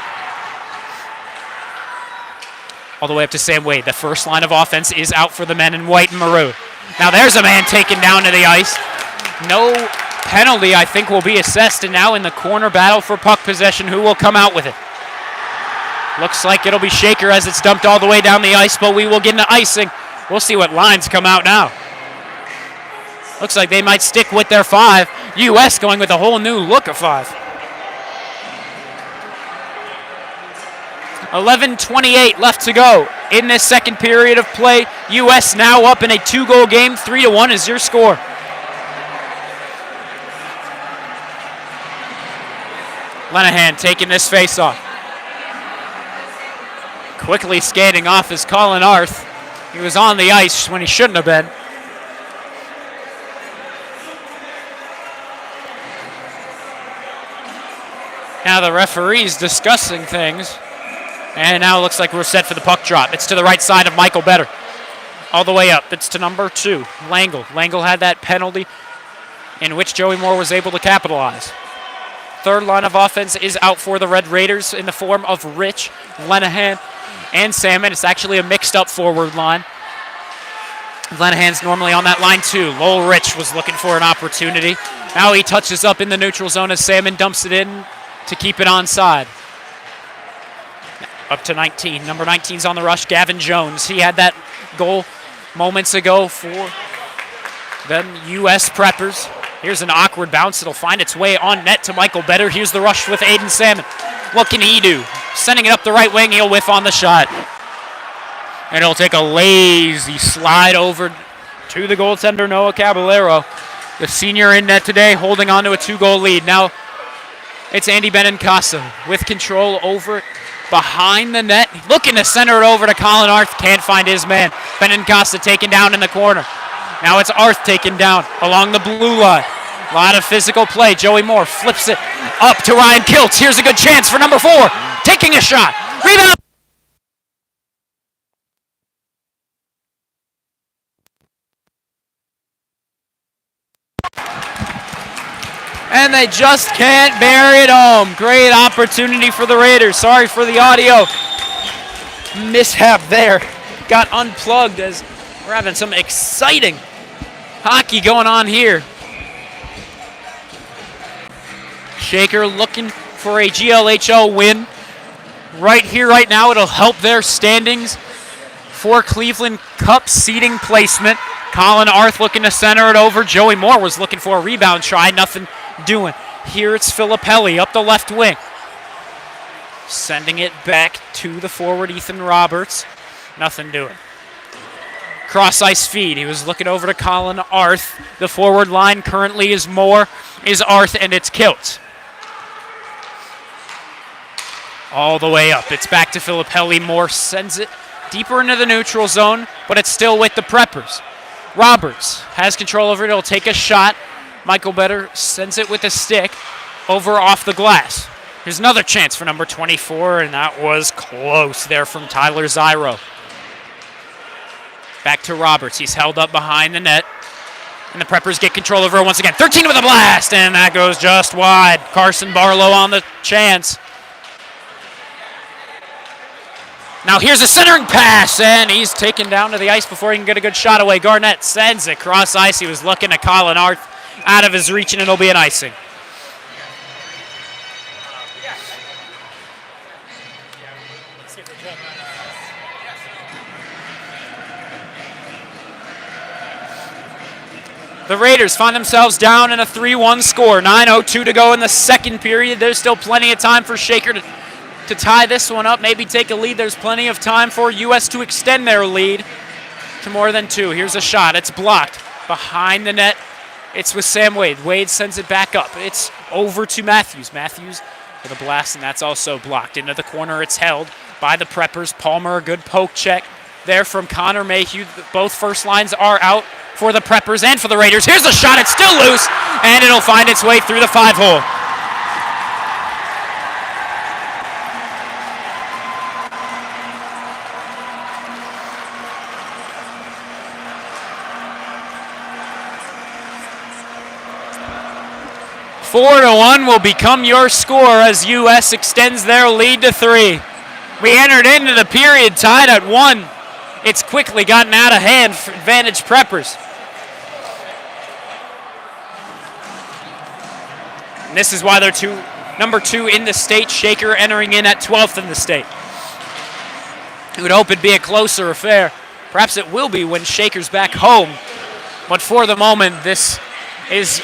All the way up to Sam Wade. The first line of offense is out for the men in white and maroon. Now there's a man taken down to the ice. No penalty, I think, will be assessed, and now in the corner battle for puck possession, who will come out with it? Looks like it'll be Shaker as it's dumped all the way down the ice, but we will get into icing. We'll see what lines come out now. Looks like they might stick with their 5. U.S. going with a whole new look of 5. 11:28 left to go in this second period of play. U.S. now up in a 2-goal game. 3-1 is your score. Lenahan taking this face-off. Quickly skating off is Colin Arth. He was on the ice when he shouldn't have been. Now the referee's discussing things. And now it looks like we're set for the puck drop. It's to the right side of Michael Better. All the way up. It's to number 2, Langle. Langle had that penalty in which Joey Moore was able to capitalize. Third line of offense is out for the Red Raiders in the form of Rich, Lenahan, and Salmon. It's actually a mixed-up forward line. Lenahan's normally on that line too. Lowell Rich was looking for an opportunity. Now he touches up in the neutral zone as Salmon dumps it in to keep it onside. Up to 19. Number 19's on the rush, Gavin Jones. He had that goal moments ago for the U.S. Preppers. Here's an awkward bounce. It'll find its way on net to Michael Better. Here's the rush with Aiden Salmon. What can he do? Sending it up the right wing. He'll whiff on the shot. And it'll take a lazy slide over to the goaltender, Noah Caballero. The senior in net today, holding on to a 2-goal lead. Now it's Andy Benincasa with control over behind the net. Looking to center it over to Colin Arth. Can't find his man. Benincasa taken down in the corner. Now it's Arth taken down along the blue line. A lot of physical play. Joey Moore flips it up to Ryan Kiltz. Here's a good chance for number 4. Taking a shot. Rebound. And they just can't bury it home. Great opportunity for the Raiders. Sorry for the audio mishap there. Got unplugged as we're having some exciting hockey going on here. Shaker looking for a GLHL win. Right here, right now, it'll help their standings for Cleveland Cup seeding placement. Colin Arth looking to center it over. Joey Moore was looking for a rebound try. Nothing doing. Here it's Filippelli up the left wing. Sending it back to the forward, Ethan Roberts. Nothing doing. Cross ice feed. He was looking over to Colin Arth. The forward line currently is Moore, is Arth, and it's Kiltz. All the way up. It's back to Filippelli. Moore sends it deeper into the neutral zone, but it's still with the Preppers. Roberts has control over it. He'll take a shot. Michael Better sends it with a stick over off the glass. Here's another chance for number 24, and that was close there from Tyler Zyro. Back to Roberts. He's held up behind the net. And the Preppers get control over it once again. 13 with a blast, and that goes just wide. Carson Barlow on the chance. Now here's a centering pass, and he's taken down to the ice before he can get a good shot away. Garnett sends it cross ice. He was looking at Colin Arth out of his reach, and it'll be an icing. The Raiders find themselves down in a 3-1 score. 9:02 to go in the second period. There's still plenty of time for Shaker to tie this one up, maybe take a lead. There's plenty of time for U.S. to extend their lead to more than 2. Here's a shot. It's blocked. Behind the net, it's with Sam Wade. Wade sends it back up. It's over to Matthews. Matthews with a blast, and that's also blocked. Into the corner, it's held by the Preppers. Palmer, a good poke check there from Connor Mayhew. Both first lines are out for the Preppers and for the Raiders. Here's a shot. It's still loose, and it'll find its way through the 5-hole. Four to 1 will become your score as U.S. extends their lead to 3. We entered into the period tied at 1. It's quickly gotten out of hand for advantage Preppers. And this is why they're number 2 in the state. Shaker entering in at 12th in the state. You would hope it'd be a closer affair. Perhaps it will be when Shaker's back home. But for the moment, this is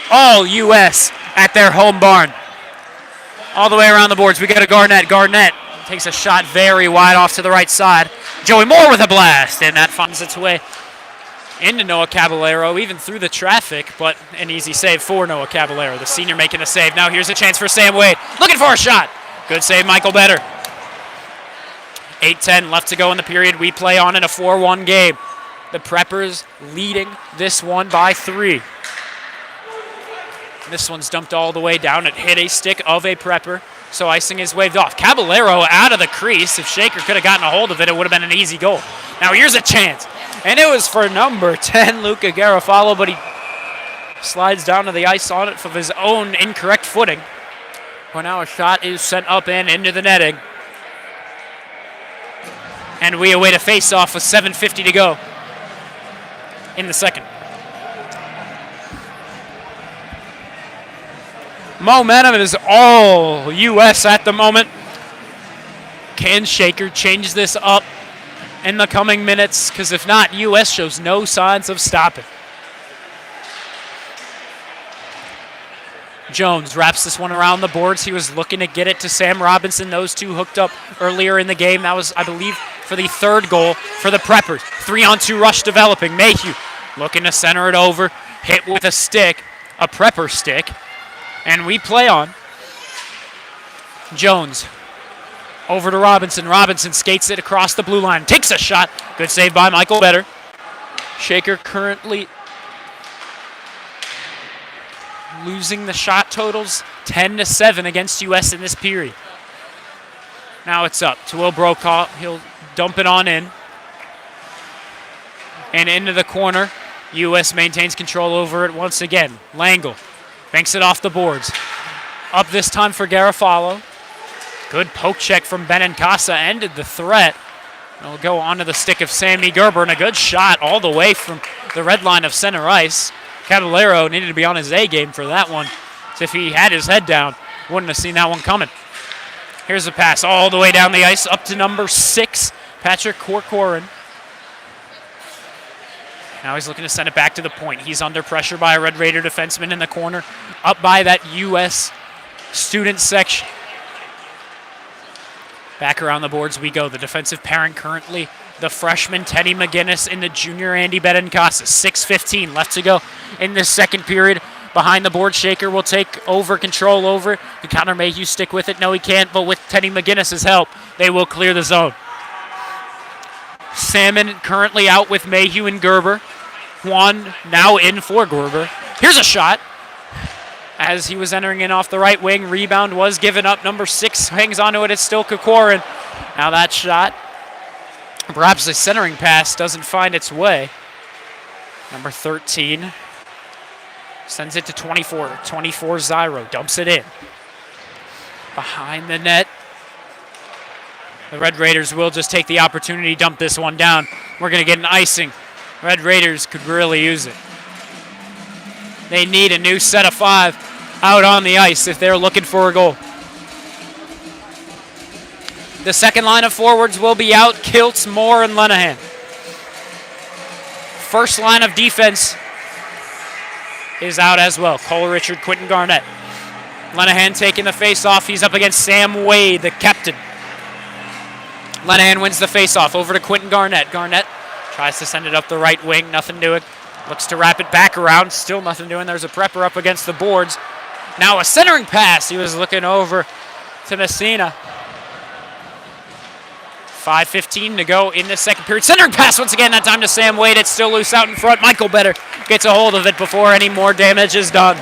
all U.S. at their home barn. All the way around the boards, we got a Garnett. Garnett takes a shot very wide off to the right side. Joey Moore with a blast, and that finds its way into Noah Caballero, even through the traffic, but an easy save for Noah Caballero, the senior making the save. Now here's a chance for Sam Wade, looking for a shot. Good save, Michael Better. 8:10 left to go in the period. We play on in a 4-1 game. The Preppers leading this one by 3. This one's dumped all the way down. It hit a stick of a Prepper, so icing is waved off. Caballero out of the crease. If Shaker could have gotten a hold of it, it would have been an easy goal. Now here's a chance, and it was for number 10, Luca Garofalo, but he slides down to the ice on it from his own incorrect footing. Well, now a shot is sent up and into the netting. And we await a face-off with 7:50 to go in the second. Momentum is all U.S. at the moment. Can Shaker change this up in the coming minutes? Because if not, U.S. shows no signs of stopping. Jones wraps this one around the boards. He was looking to get it to Sam Robinson. Those two hooked up earlier in the game. That was, I believe, for the third goal for the Preppers. 3-on-2 rush developing. Mayhew looking to center it over. Hit with a stick, a Prepper stick. And we play on. Jones over to Robinson. Robinson skates it across the blue line. Takes a shot. Good save by Michael Better. Shaker currently losing the shot totals 10-7 against U.S. in this period. Now it's up to Will Brokaw. He'll dump it on in. And into the corner. U.S. maintains control over it once again. Langle banks it off the boards. Up this time for Garofalo. Good poke check from Benincasa. Ended the threat. It'll go onto the stick of Sammy Gerber, and a good shot all the way from the red line of center ice. Caballero needed to be on his A game for that one. So if he had his head down, wouldn't have seen that one coming. Here's a pass all the way down the ice up to number 6, Patrick Corcoran. Now he's looking to send it back to the point. He's under pressure by a Red Raider defenseman in the corner, up by that U.S. student section. Back around the boards we go. The defensive parent currently the freshman Teddy McGinnis and the junior Andy Benincasa. 6:15 left to go in this second period. Behind the board, Shaker will take over control over it. Can Connor Mayhew stick with it? No, he can't, but with Teddy McGinnis' help, they will clear the zone. Salmon currently out with Mayhew and Gerber. Juan now in for Gerber. Here's a shot. as he was entering in off the right wing. Rebound was given up. Number 6 hangs onto it. It's still Kokorin. Now that shot, perhaps the centering pass doesn't find its way. Number 13 sends it to 24. 24 Zyro dumps it in. Behind the net. The Red Raiders will just take the opportunity to dump this one down. We're going to get an icing. Red Raiders could really use it. They need a new set of 5 out on the ice if they're looking for a goal. The second line of forwards will be out. Kiltz, Moore, and Lenahan. First line of defense is out as well. Cole Richard, Quentin Garnett. Lenahan taking the face-off. He's up against Sam Wade, the captain. Lenahan wins the face-off over to Quentin Garnett. Garnett tries to send it up the right wing. Nothing doing. Looks to wrap it back around. Still nothing doing. There's a prepper up against the boards. Now a centering pass. He was looking over to Messina. 5:15 to go in the second period. Centering pass once again, that time to Sam Wade. It's still loose out in front. Michael Better gets a hold of it before any more damage is done.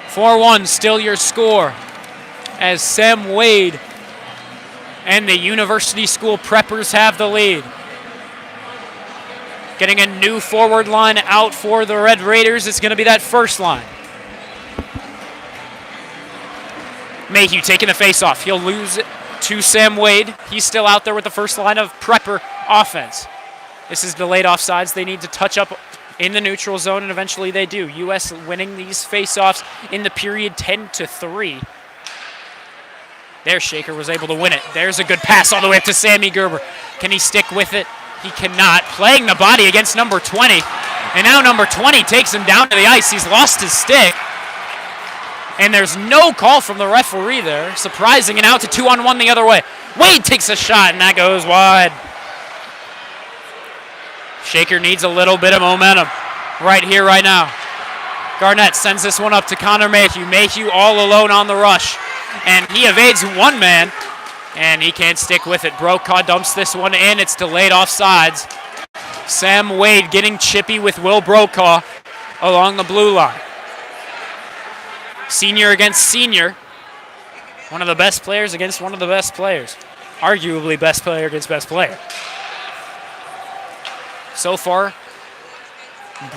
(4-1) still your score as Sam Wade and the University School Preppers have the lead. Getting a new forward line out for the Red Raiders. It's going to be that first line. Mayhew taking the face-off. He'll lose it to Sam Wade. He's still out there with the first line of Prepper offense. This is delayed offsides. They need to touch up in the neutral zone, and eventually they do. U.S. winning these face-offs in the period 10-3. There, Shaker was able to win it. There's a good pass all the way up to Sammy Gerber. Can he stick with it? He cannot. Playing the body against number 20. And now number 20 takes him down to the ice. He's lost his stick. And there's no call from the referee there. Surprising, and out to 2-on-1 the other way. Wade takes a shot, and that goes wide. Shaker needs a little bit of momentum right here, right now. Garnett sends this one up to Connor Mayhew. Mayhew all alone on the rush. And he evades one man, and he can't stick with it. Brokaw dumps this one in. It's delayed offsides. Sam Wade getting chippy with Will Brokaw along the blue line. Senior against senior. One of the best players against one of the best players. Arguably best player against best player. So far,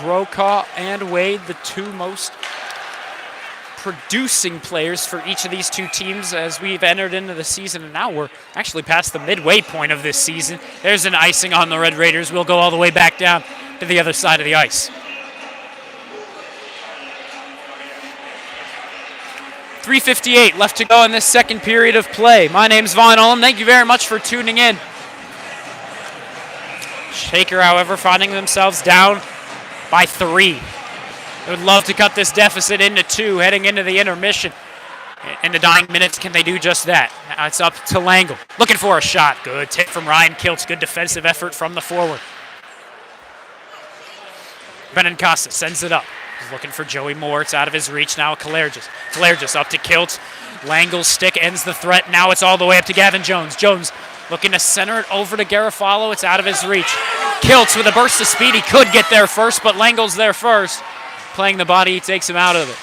Brokaw and Wade, the two most producing players for each of these two teams as we've entered into the season. And now we're actually past the midway point of this season. There's an icing on the Red Raiders. We'll go all the way back down to the other side of the ice. 3:58 left to go in this second period of play. My name's Vaughn Ullum. Thank you very much for tuning in. Shaker, however, finding themselves down by 3. They would love to cut this deficit into 2 heading into the intermission. In the dying minutes, can they do just that? Now it's up to Langle. Looking for a shot. Good tip from Ryan Kiltz. Good defensive effort from the forward. Benincasa sends it up. He's looking for Joey Moore. It's out of his reach now. Kalergis. Kalergis up to Kiltz. Langle's stick ends the threat. Now it's all the way up to Gavin Jones. Jones looking to center it over to Garofalo. It's out of his reach. Kiltz with a burst of speed. He could get there first, but Langle's there first. Playing the body, he takes him out of it.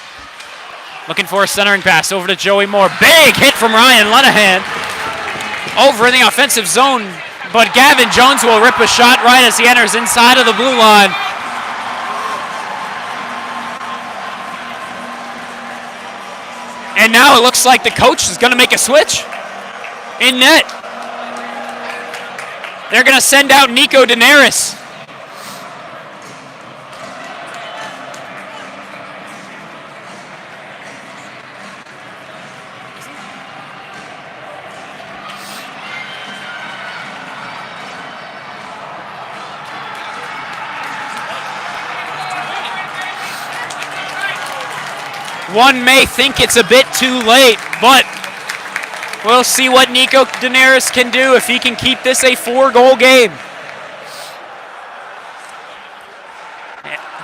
Looking for a centering pass over to Joey Moore. Big hit from Ryan Lenahan. Over in the offensive zone, but Gavin Jones will rip a shot right as he enters inside of the blue line. And now it looks like the coach is going to make a switch in net. They're going to send out Nico Daenerys. One may think it's a bit too late, but we'll see what Nico Daenerys can do if he can keep this a 4-goal game.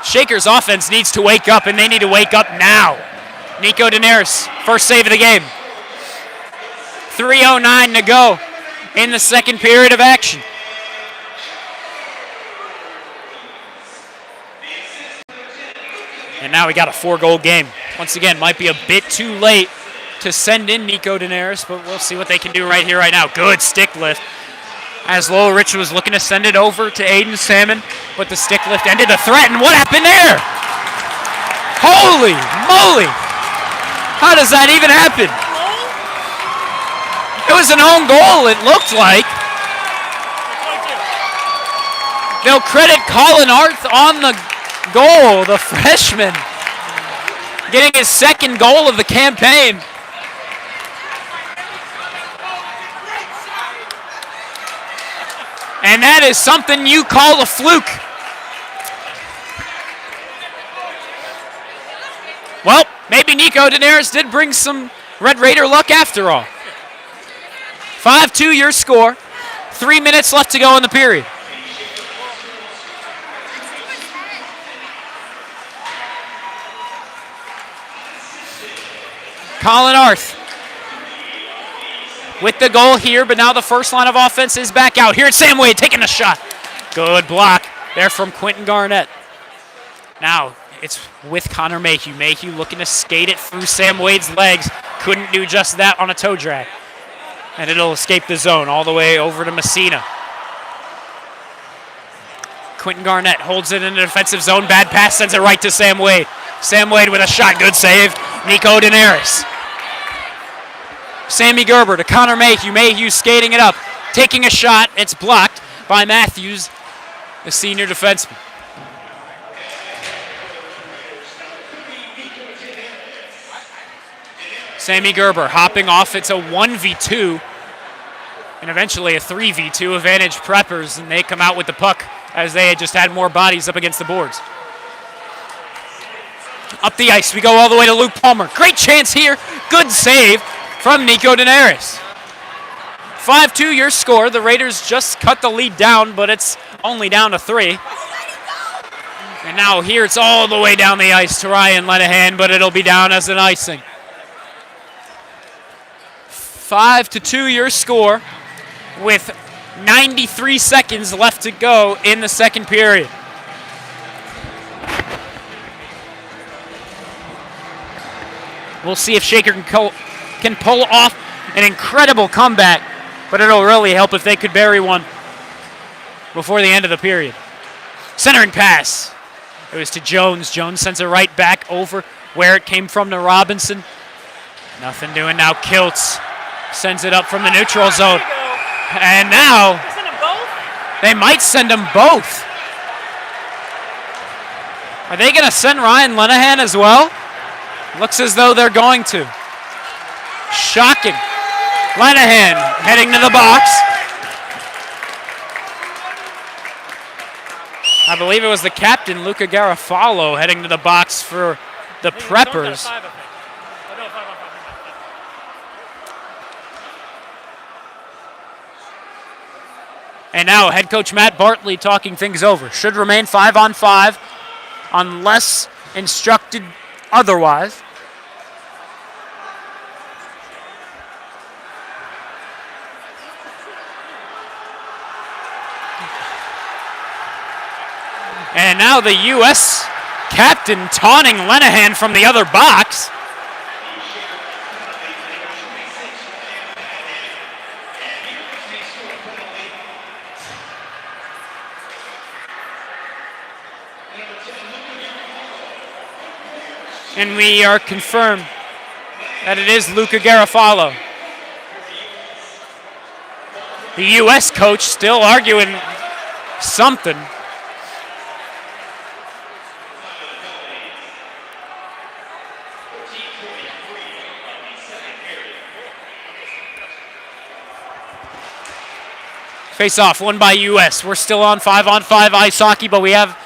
Shaker's offense needs to wake up, and they need to wake up now. Nico Daenerys, first save of the game. 3:09 to go in the second period of action. And now we got a 4-goal game. Once again, might be a bit too late to send in Nico Daenerys, but we'll see what they can do right here, right now. Good stick lift. As Lowell Rich was looking to send it over to Aiden Salmon, but the stick lift ended the threat, and what happened there? Holy moly! How does that even happen? It was an own goal, it looked like. They'll credit Colin Arth on the goal, the freshman, getting his second goal of the campaign. And that is something you call a fluke. Well, maybe Nico Daenerys did bring some Red Raider luck after all. 5-2 your score. 3 minutes left to go in the period. Colin Arth with the goal here, but now the first line of offense is back out. Here it's Sam Wade taking a shot. Good block there from Quentin Garnett. Now it's with Connor Mayhew. Mayhew looking to skate it through Sam Wade's legs. Couldn't do just that on a toe drag. And it'll escape the zone all the way over to Messina. Quentin Garnett holds it in the defensive zone. Bad pass, sends it right to Sam Wade. Sam Wade with a shot. Good save. Nico Daenerys. Sammy Gerber to Connor Mayhew. Mayhew skating it up. Taking a shot. It's blocked by Matthews, the senior defenseman. Sammy Gerber hopping off. It's a 1v2 and eventually a 3v2 advantage Preppers, and they come out with the puck as they had just had more bodies up against the boards. Up the ice, we go all the way to Luke Palmer. Great chance here. Good save from Nico Daenerys. 5-2 your score. The Raiders just cut the lead down, but it's only down to 3. And now here it's all the way down the ice to Ryan Lenahan, but it'll be down as an icing. 5-2 your score with 93 seconds left to go in the second period. We'll see if Shaker can pull off an incredible comeback, but it'll really help if they could bury one before the end of the period. Centering pass. It was to Jones. Jones sends it right back over where it came from to Robinson. Nothing doing now. Kiltz sends it up from the neutral zone. And now they might send them both. Are they going to send Ryan Lenahan as well? Looks as though they're going to. Shocking. Lenahan heading to the box. I believe it was the captain, Luca Garofalo, heading to the box for the Preppers. And now head coach Matt Bartley talking things over. Should remain 5-on-5 unless instructed otherwise. And now the U.S. captain taunting Lenahan from the other box. And we are confirmed that it is Luca Garofalo. The U.S. coach still arguing something. Face off, won by U.S. We're still on 5-on-5 ice hockey, but we have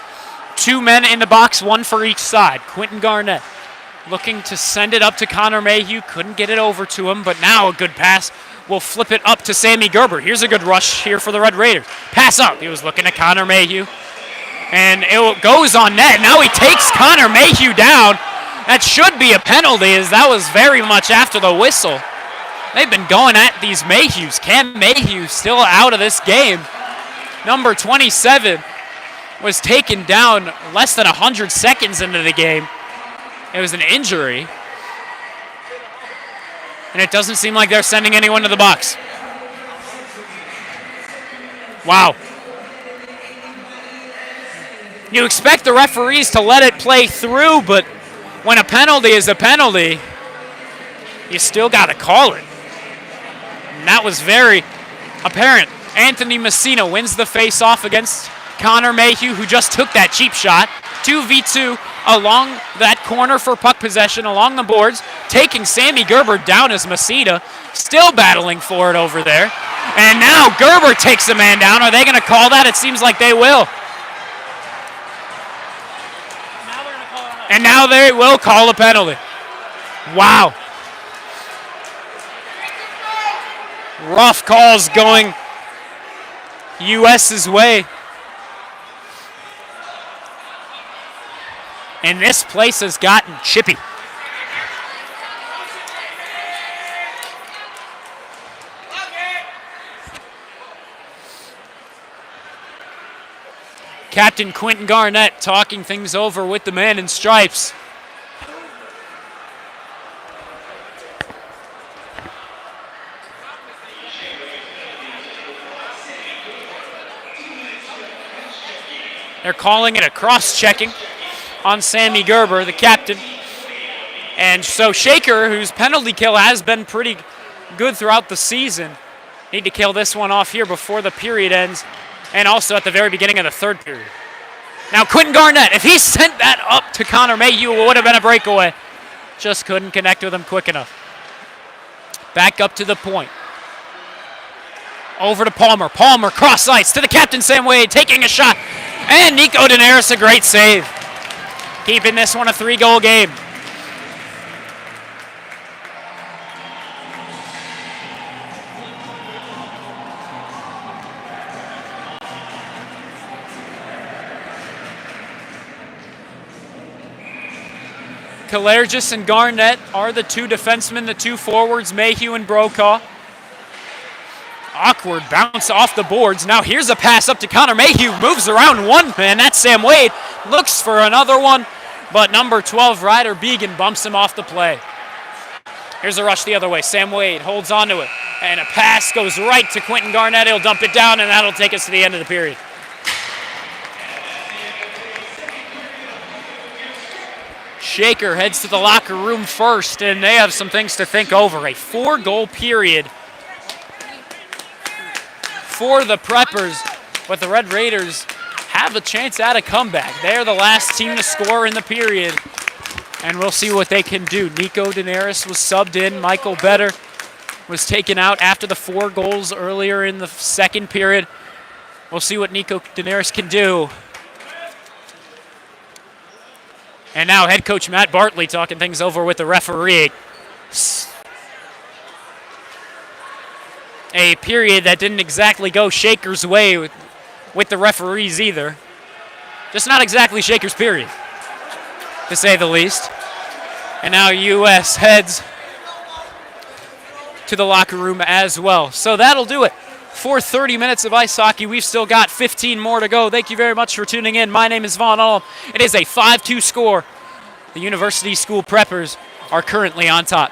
2 men in the box, 1 for each side. Quentin Garnett looking to send it up to Connor Mayhew. Couldn't get it over to him, but now a good pass will flip it up to Sammy Gerber. Here's a good rush here for the Red Raiders. Pass up. He was looking at Connor Mayhew. And it goes on net. Now he takes Connor Mayhew down. That should be a penalty, as that was very much after the whistle. They've been going at these Mayhews. Cam Mayhew still out of this game. Number 27 was taken down less than 100 seconds into the game. It was an injury. And it doesn't seem like they're sending anyone to the box. Wow. You expect the referees to let it play through, but when a penalty is a penalty, you still got to call it. And that was very apparent. Anthony Messina wins the face-off against Connor Mayhew, who just took that cheap shot. 2v2 along that corner for puck possession along the boards, taking Sammy Gerber down as Messina, still battling for it over there. And now Gerber takes a man down. Are they going to call that? It seems like they will. And now they will call a penalty. Wow. Rough calls going US's way. And this place has gotten chippy. Captain Quentin Garnett talking things over with the man in stripes. They're calling it a cross-checking on Sammy Gerber, the captain. And so Shaker, whose penalty kill has been pretty good throughout the season, need to kill this one off here before the period ends, and also at the very beginning of the third period. Now Quentin Garnett, if he sent that up to Connor Mayhew, it would have been a breakaway. Just couldn't connect with him quick enough. Back up to the point. Over to Palmer. Palmer cross ice to the captain, Sam Wade, taking a shot. And Nico Daenerys, a great save. Keeping this one a 3-goal game. Kalergis and Garnett are the two defensemen, the two forwards, Mayhew and Brokaw. Awkward bounce off the boards. Now here's a pass up to Connor Mayhew. Moves around one man. That's Sam Wade. Looks for another one, but number 12, Ryder Began, bumps him off the play. Here's a rush the other way. Sam Wade holds onto it, and a pass goes right to Quentin Garnett. He'll dump it down, and that'll take us to the end of the period. Shaker heads to the locker room first, and they have some things to think over. A 4-goal period for the Preppers, but the Red Raiders have a chance at a comeback. They're the last team to score in the period, and we'll see what they can do. Nico Daenerys was subbed in. Michael Better was taken out after the 4 goals earlier in the second period. We'll see what Nico Daenerys can do. And now head coach Matt Bartley talking things over with the referee. A period that didn't exactly go Shaker's way with the referees either. Just not exactly Shaker's period, to say the least. And now US heads to the locker room as well. So that'll do it for 30 minutes of ice hockey. We've still got 15 more to go. Thank you very much for tuning in. My name is Vaughn Ullum. It is a 5-2 score. The University School Preppers are currently on top.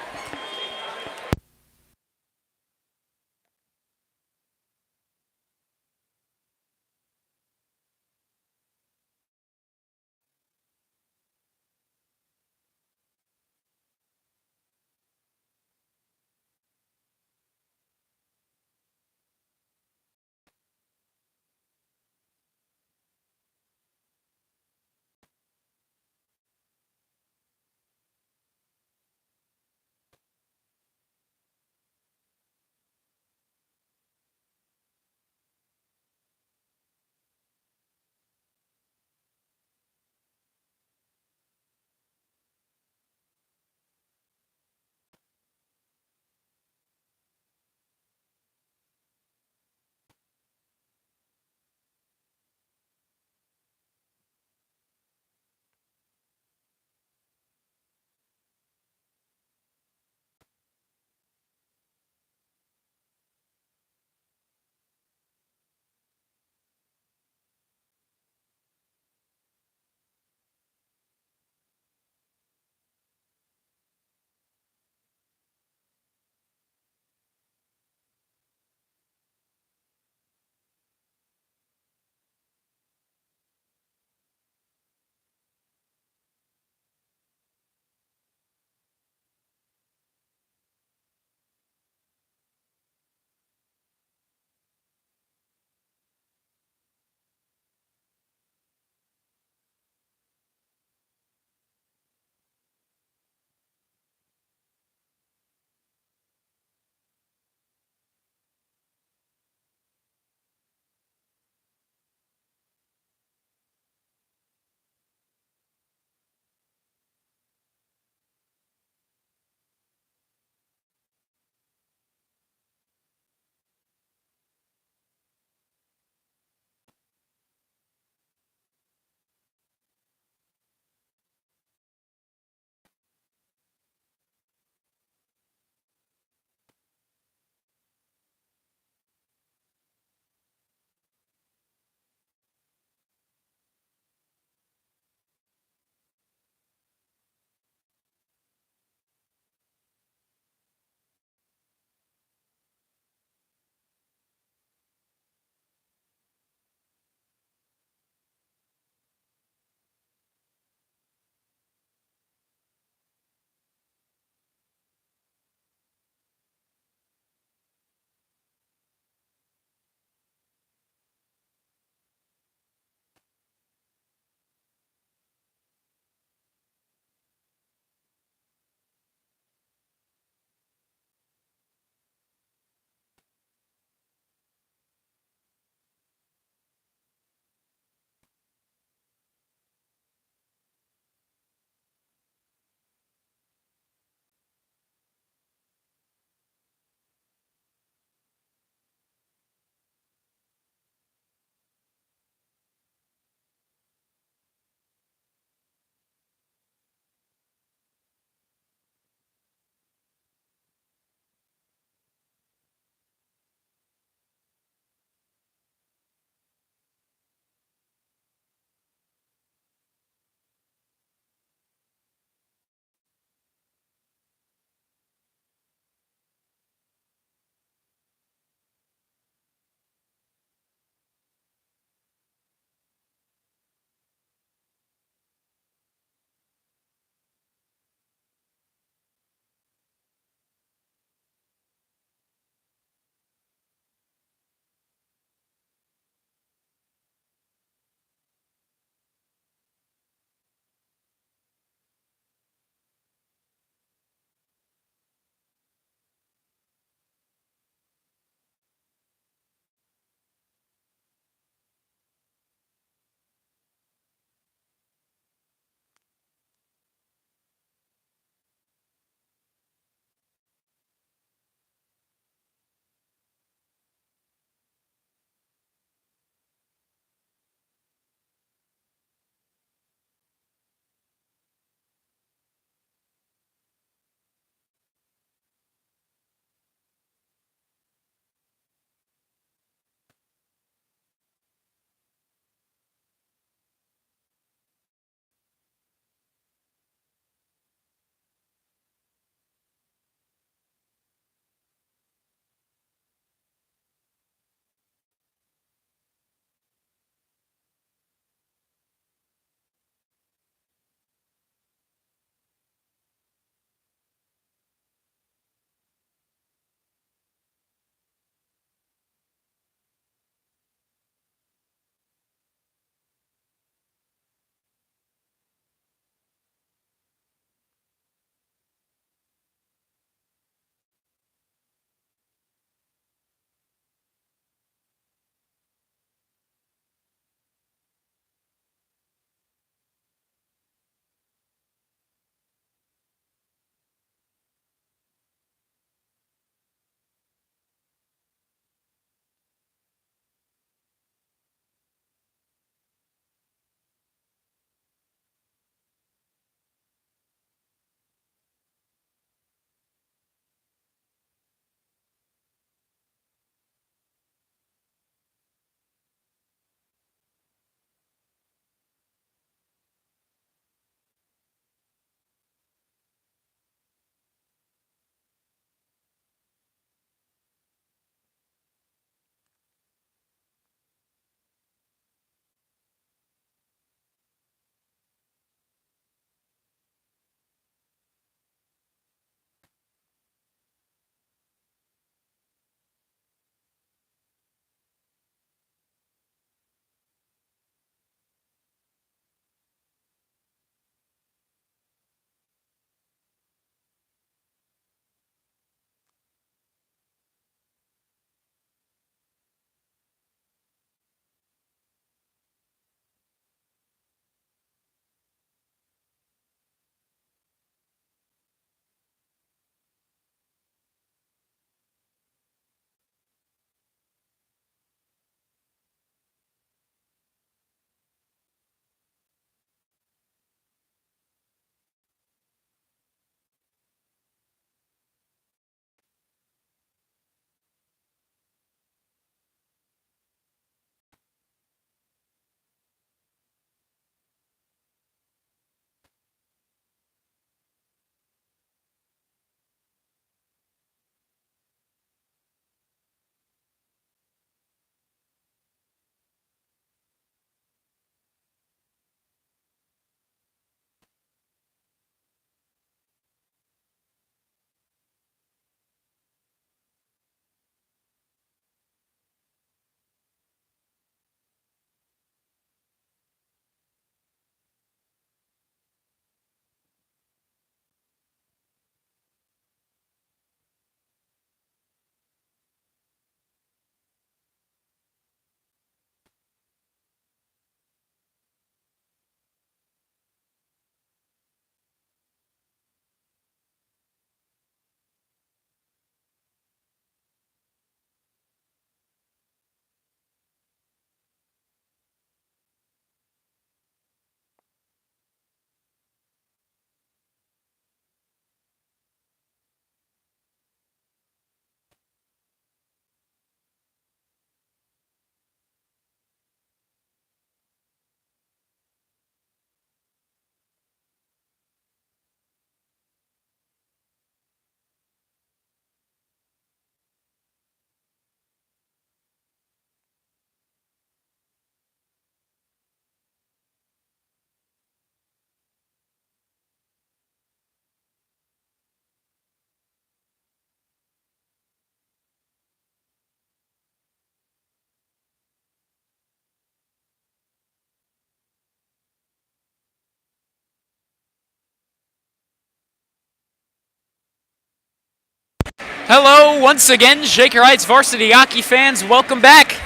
Hello once again, Shaker Heights Varsity hockey fans. Welcome back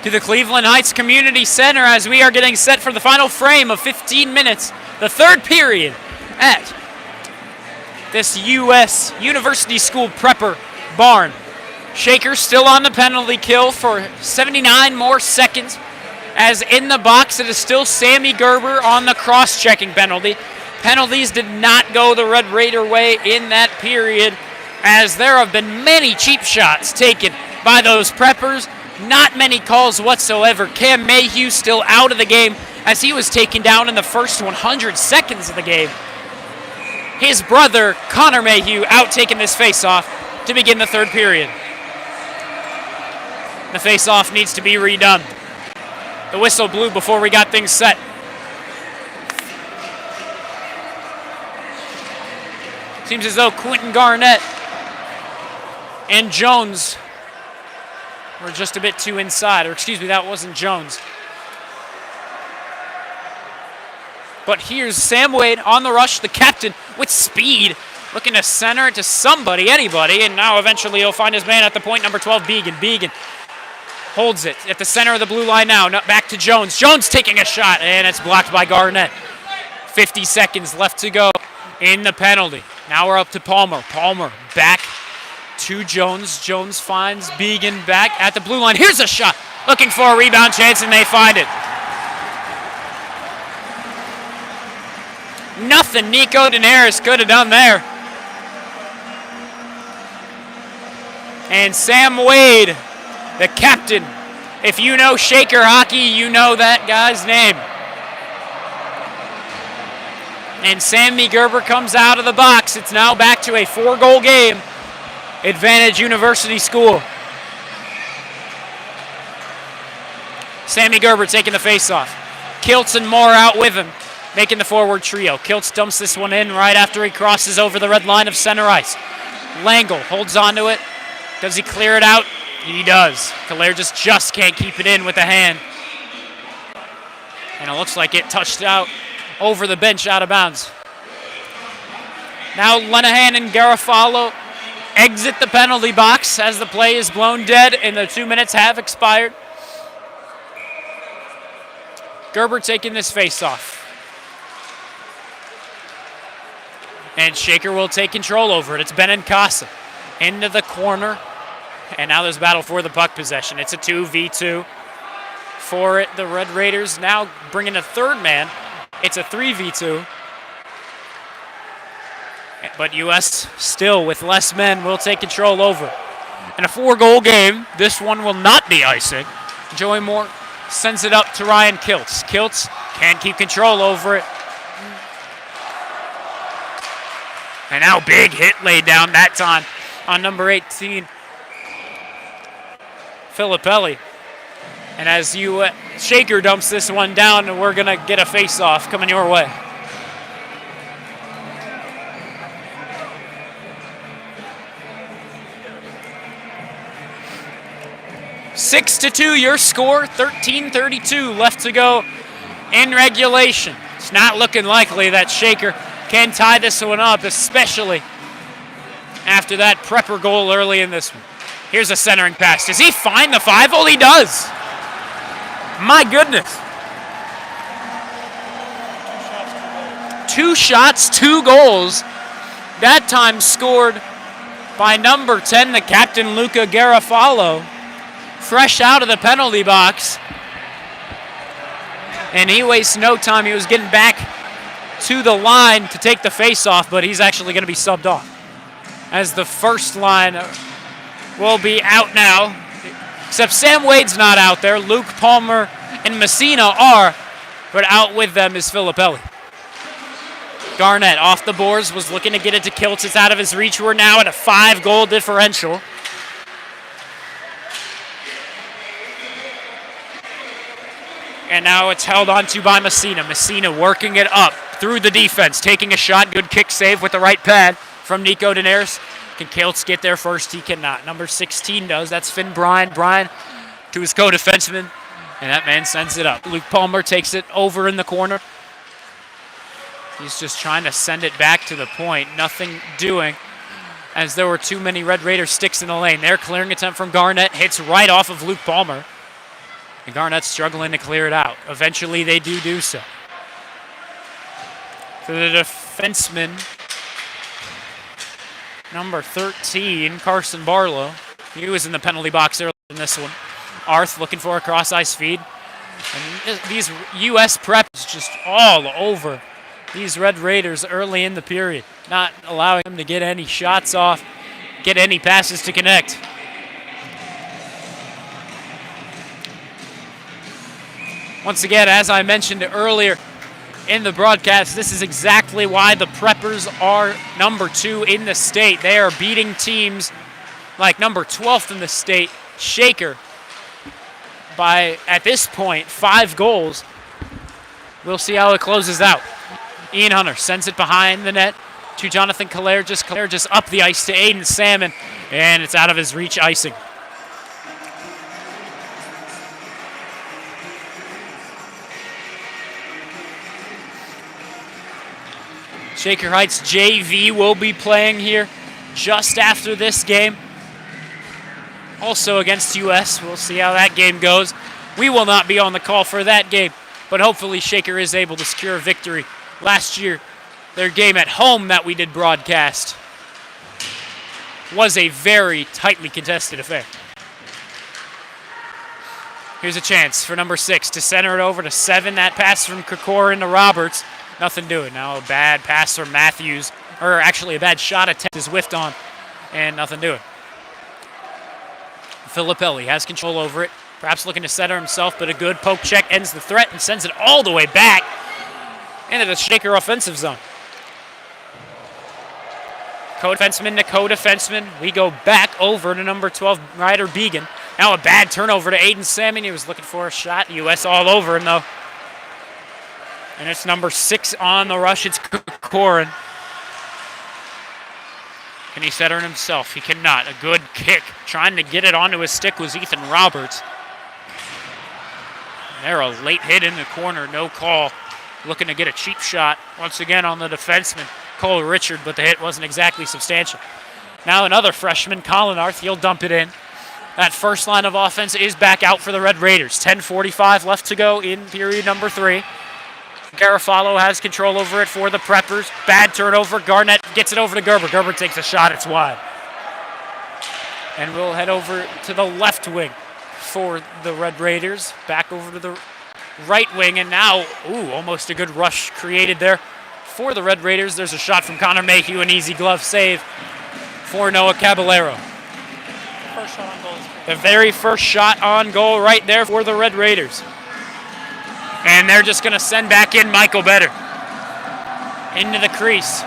to the Cleveland Heights Community Center as we are getting set for the final frame of 15 minutes, the third period at this U.S. University School Prepper barn. Shaker still on the penalty kill for 79 more seconds, as in the box it is still Sammy Gerber on the cross-checking penalty. Penalties did not go the Red Raider way in that period, as there have been many cheap shots taken by those Preppers. Not many calls whatsoever. Cam Mayhew still out of the game as he was taken down in the first 100 seconds of the game. His brother, Connor Mayhew, out taking this face-off to begin the third period. The face-off needs to be redone. The whistle blew before we got things set. Seems as though Quentin Garnett and Jones were just a bit too inside. Or excuse me, that wasn't Jones. But here's Sam Wade on the rush, the captain with speed, looking to center it to somebody, anybody, and now eventually he'll find his man at the point, number 12, Began. Began holds it at the center of the blue line now. Back to Jones. Jones taking a shot, and it's blocked by Garnett. 50 seconds left to go in the penalty. Now we're up to Palmer. Palmer back to Jones. Jones finds Began back at the blue line. Here's a shot. Looking for a rebound chance, and they find it. Nothing Nico Daenerys could have done there. And Sam Wade, the captain. If you know Shaker hockey, you know that guy's name. And Sammy Gerber comes out of the box. It's now back to a 4-goal game. Advantage University School. Sammy Gerber taking the face-off. Kiltz and Moore out with him, making the forward trio. Kiltz dumps this one in right after he crosses over the red line of center ice. Langle holds onto it. Does he clear it out? He does. Kalair just can't keep it in with the hand. And it looks like it touched out over the bench out of bounds. Now Lenahan and Garofalo exit the penalty box as the play is blown dead and the 2 minutes have expired. Gerber taking this face-off. And Shaker will take control over it. It's Benincasa into the corner. And now there's a battle for the puck possession. It's a 2v2 for it. The Red Raiders now bringing a third man. It's a 3v2. But U.S. still with less men will take control over it. In a 4-goal game, this one will not be icing. Joey Moore sends it up to Ryan Kiltz. Kiltz can't keep control over it. And now big hit laid down that time on number 18, Filippelli. And as Shaker dumps this one down, we're going to get a face-off coming your way. Six to 2, your score. 13:32 left to go in regulation. It's not looking likely that Shaker can tie this one up, especially after that Prepper goal early in this one. Here's a centering pass. Does he find the 5-hole? He does. My goodness. 2 shots, 2 goals. That time scored by number 10, the captain, Luca Garofalo. Fresh out of the penalty box. And he wastes no time. He was getting back to the line to take the face-off, but he's actually going to be subbed off, as the first line will be out now, except Sam Wade's not out there. Luke Palmer and Messina are, but out with them is Filippelli. Garnett off the boards, was looking to get it to Kiltz. It's out of his reach. We're now at a 5-goal differential. And now it's held on to by Messina. Messina working it up through the defense, taking a shot. Good kick save with the right pad from Nico Daenerys. Can Kiltz get there first? He cannot. Number 16 does. That's Finn Bryan. Bryan to his co-defenseman, and that man sends it up. Luke Palmer takes it over in the corner. He's just trying to send it back to the point. Nothing doing as there were too many Red Raider sticks in the lane. Their clearing attempt from Garnett hits right off of Luke Palmer. And Garnett's struggling to clear it out. Eventually they do so. To the defenseman, number 13, Carson Barlow. He was in the penalty box earlier in this one. Arth looking for a cross-ice feed. And these U.S. preps just all over these Red Raiders early in the period, not allowing them to get any shots off, get any passes to connect. Once again, as I mentioned earlier in the broadcast, this is exactly why the Preppers are number 2 in the state. They are beating teams like number 12th in the state, Shaker, by, at this point, 5 goals. We'll see how it closes out. Ian Hunter sends it behind the net to Jonathan Calaire just up the ice to Aiden Salmon, and it's out of his reach icing. Shaker Heights JV will be playing here just after this game. Also against US. We'll see how that game goes. We will not be on the call for that game, but hopefully Shaker is able to secure a victory. Last year, their game at home that we did broadcast was a very tightly contested affair. Here's a chance for number 6 to center it over to 7. That pass from Kokor into Roberts. Nothing doing. Now a bad pass from Matthews, or actually a bad shot attempt is whiffed on, and nothing doing. Filippelli has control over it, perhaps looking to center himself, but a good poke check ends the threat and sends it all the way back into the Shaker offensive zone. Co-defenseman to co-defenseman. We go back over to number 12, Ryder Began. Now a bad turnover to Aiden Salmon. He was looking for a shot. U.S. all over him, though. And it's number 6 on the rush. It's Kokorin. Can he center it himself? He cannot. A good kick. Trying to get it onto his stick was Ethan Roberts. There, a late hit in the corner. No call. Looking to get a cheap shot once again on the defenseman, Cole Richard, but the hit wasn't exactly substantial. Now another freshman, Colin Arth. He'll dump it in. That first line of offense is back out for the Red Raiders. 10:45 left to go in period number 3. Garofalo has control over it for the Preppers. Bad turnover. Garnett gets it over to Gerber. Gerber takes a shot. It's wide. And we'll head over to the left wing for the Red Raiders. Back over to the right wing. And now, almost a good rush created there for the Red Raiders. There's a shot from Connor Mayhew. An easy glove save for Noah Caballero. First shot on goal. The very first shot on goal right there for the Red Raiders. And they're just going to send back in Michael Better into the crease.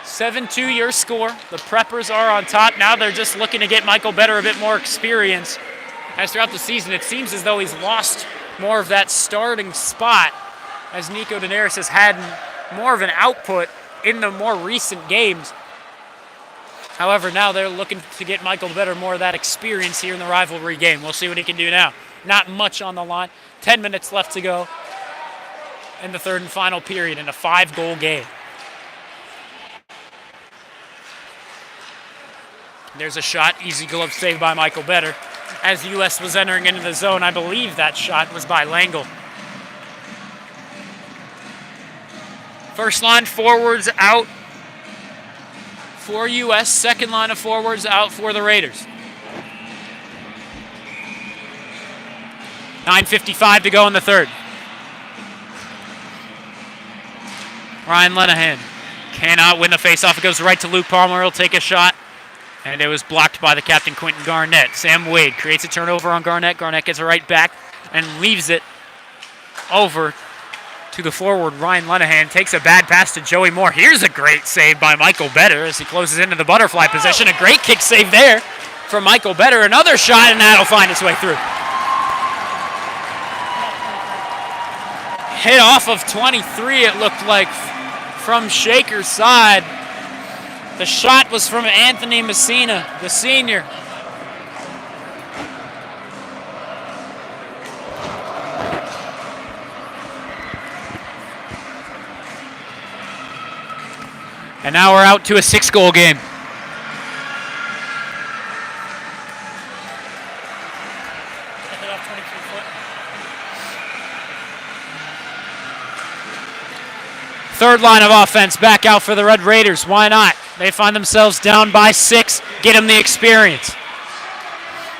(7-2) your score. The Preppers are on top. Now they're just looking to get Michael Better a bit more experience. As throughout the season, it seems as though he's lost more of that starting spot, as Nico Daenerys has had more of an output in the more recent games. However, now they're looking to get Michael Better more of that experience here in the rivalry game. We'll see what he can do now. Not much on the line. 10 minutes left to go in the third and final period in a 5-goal game. There's a shot. Easy glove save by Michael Better. As the U.S. was entering into the zone, I believe that shot was by Langle. First line forwards out for U.S. Second line of forwards out for the Raiders. 9:55 to go in the third. Ryan Lenahan cannot win the faceoff. It goes right to Luke Palmer. He'll take a shot. And it was blocked by the captain, Quentin Garnett. Sam Wade creates a turnover on Garnett. Garnett gets it right back and leaves it over to the forward, Ryan Lenahan. Takes a bad pass to Joey Moore. Here's a great save by Michael Better as he closes into the butterfly position. A great kick save there from Michael Better. Another shot, and that'll find its way through. Hit off of 23, it looked like, from Shaker's side. The shot was from Anthony Messina, the senior. And now we're out to a 6-goal game. Third line of offense back out for the Red Raiders. Why not? They find themselves down by 6. Get them the experience.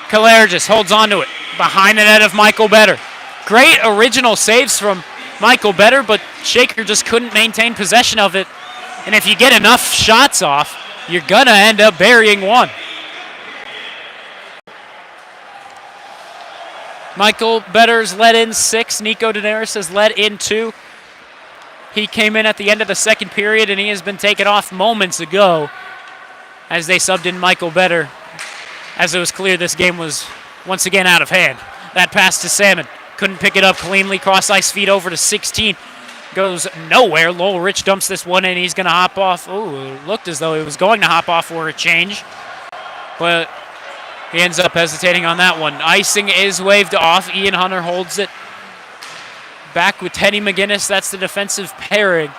Kalergis holds on to it. Behind the net of Michael Better. Great original saves from Michael Better, but Shaker just couldn't maintain possession of it. And if you get enough shots off, you're going to end up burying one. Michael Better's led in 6. Nico Daenerys has led in 2. He came in at the end of the second period, and he has been taken off moments ago as they subbed in Michael Better, as it was clear this game was once again out of hand. That pass to Salmon. Couldn't pick it up cleanly. Cross-ice feed over to 16. Goes nowhere. Lowell Rich dumps this one in. He's going to hop off. Ooh, it looked as though he was going to hop off for a change. But he ends up hesitating on that one. Icing is waved off. Ian Hunter holds it. Back with Teddy McGinnis. That's the defensive pairing.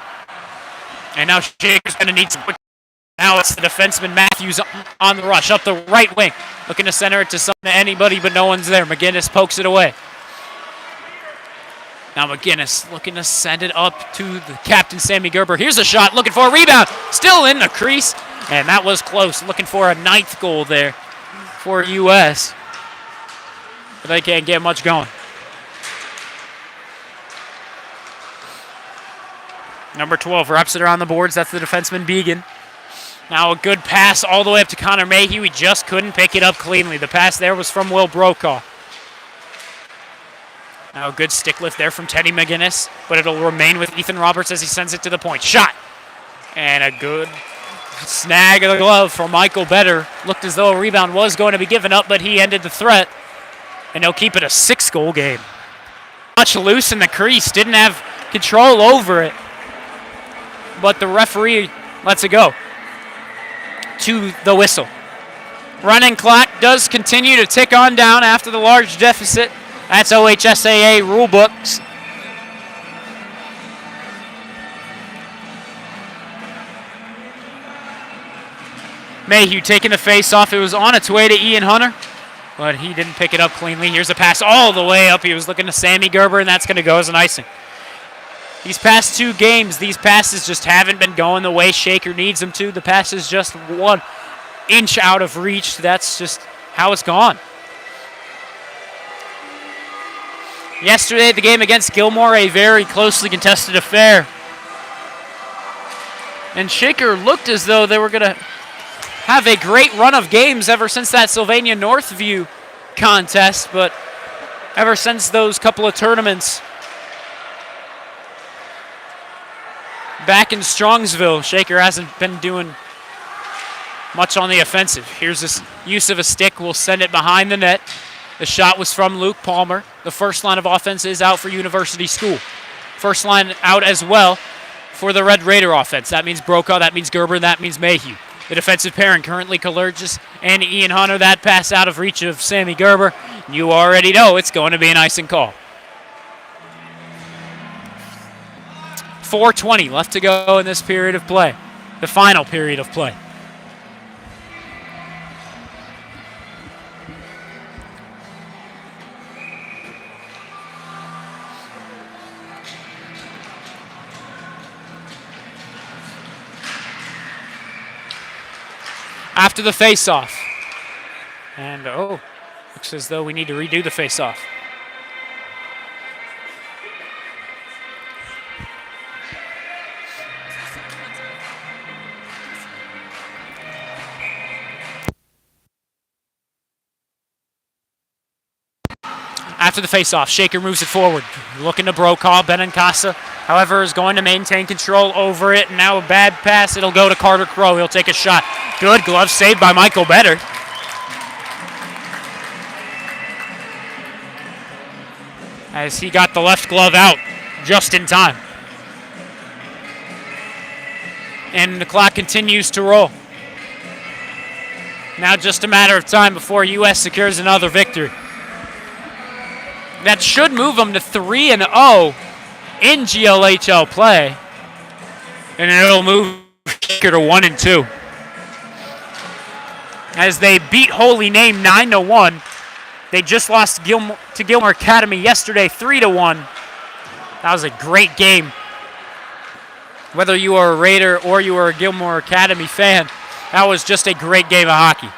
And now Shaker's going to need some quick. Now it's the defenseman Matthews on the rush. Up the right wing. Looking to center it to anybody, but no one's there. McGinnis pokes it away. Now McGinnis looking to send it up to the captain, Sammy Gerber. Here's a shot, looking for a rebound. Still in the crease, and that was close. Looking for a 9th goal there for U.S. But they can't get much going. Number 12 wraps it around the boards. That's the defenseman, Began. Now a good pass all the way up to Connor Mayhew. He just couldn't pick it up cleanly. The pass there was from Will Brokaw. Now a good stick lift there from Teddy McGinnis, but it'll remain with Ethan Roberts as he sends it to the point. Shot! And a good snag of the glove for Michael Better. Looked as though a rebound was going to be given up, but he ended the threat. And they'll keep it a 6-goal game. Much loose in the crease. Didn't have control over it. But the referee lets it go to the whistle. Running clock does continue to tick on down after the large deficit. That's OHSAA rule books. Mayhew taking the face off. It was on its way to Ian Hunter, but he didn't pick it up cleanly. Here's a pass all the way up. He was looking to Sammy Gerber, and that's going to go as an icing. These past 2 games, these passes just haven't been going the way Shaker needs them to. The pass is just 1 inch out of reach. That's just how it's gone. Yesterday, the game against Gilmore, a very closely contested affair. And Shaker looked as though they were going to have a great run of games ever since that Sylvania Northview contest, but ever since those couple of tournaments back in Strongsville, Shaker hasn't been doing much on the offensive. Here's this use of a stick. We'll send it behind the net. The shot was from Luke Palmer. The first line of offense is out for University School. First line out as well for the Red Raider offense. That means Brokaw, that means Gerber, that means Mayhew. The defensive pairing currently Kalergis and Ian Hunter. That pass out of reach of Sammy Gerber. You already know it's going to be an icing call. 4:20 left to go in this period of play, the final period of play. After the face-off. And, looks as though we need to redo the face-off. After the face-off, Shaker moves it forward. Looking to Brokaw. Benincasa, however, is going to maintain control over it. And now a bad pass. It'll go to Carter Crow. He'll take a shot. Good glove saved by Michael Better. As he got the left glove out just in time. And the clock continues to roll. Now just a matter of time before U.S. secures another victory. That should move them to 3-0 in GLHL play. And it'll move Shaker to 1-2. As they beat Holy Name 9-1. They just lost to Gilmore Academy yesterday 3-1. That was a great game. Whether you are a Raider or you are a Gilmore Academy fan, that was just a great game of hockey.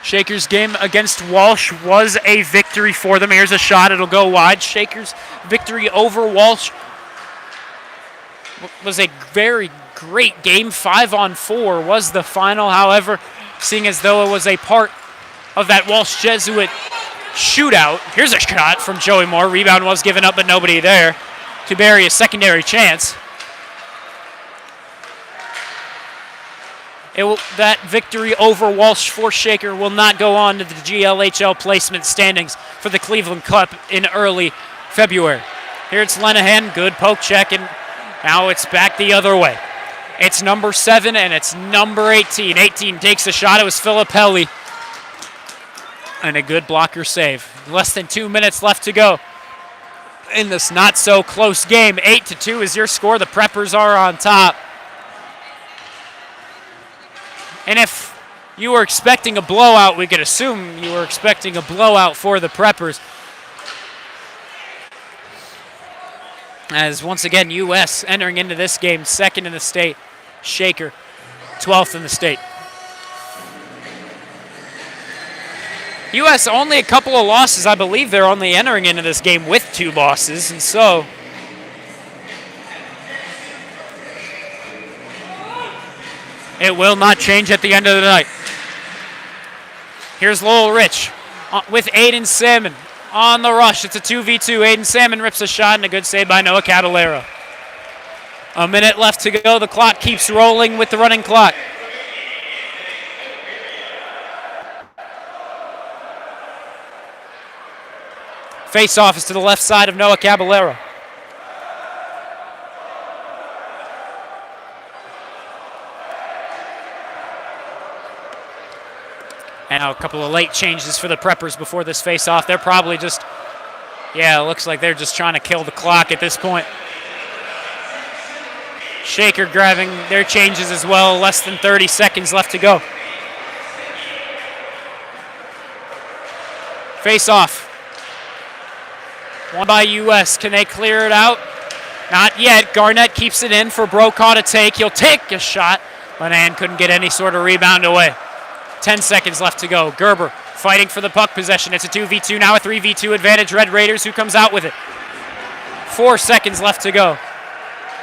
Shaker's game against Walsh was a victory for them. Here's a shot. It'll go wide. Shaker's victory over Walsh was a very great game. 5-on-4 was the final. However, seeing as though it was a part of that Walsh Jesuit shootout. Here's a shot from Joey Moore. Rebound was given up, but nobody there to bury a secondary chance. That victory over Walsh for Shaker will not go on to the GLHL placement standings for the Cleveland Cup in early February. Here it's Lenahan, good poke check, and now it's back the other way. It's number 7 and it's number 18. 18 takes the shot. It was Filippelli. And a good blocker save. Less than 2 minutes left to go in this not so close game. 8-2 is your score. The Preppers are on top. And if you were expecting a blowout, we could assume you were expecting a blowout for the Preppers. As once again, US entering into this game 2nd in the state. Shaker 12th in the state. US only a couple of losses. I believe they're only entering into this game with 2 losses. And so it will not change at the end of the night. Here's Lowell Rich with Aiden Salmon on the rush. It's a 2v2. Aiden Salmon rips a shot and a good save by Noah Caballero. A minute left to go. The clock keeps rolling with the running clock. Face-off is to the left side of Noah Caballero. And now a couple of late changes for the Preppers before this face-off. They're probably just, it looks like they're just trying to kill the clock at this point. Shaker grabbing their changes as well. Less than 30 seconds left to go. Face-off. Won by US. Can they clear it out? Not yet. Garnett keeps it in for Brokaw to take. He'll take a shot. Lenahan couldn't get any sort of rebound away. 10 seconds left to go. Gerber fighting for the puck possession. It's a 2v2, now a 3v2 advantage. Red Raiders, who comes out with it. 4 seconds left to go.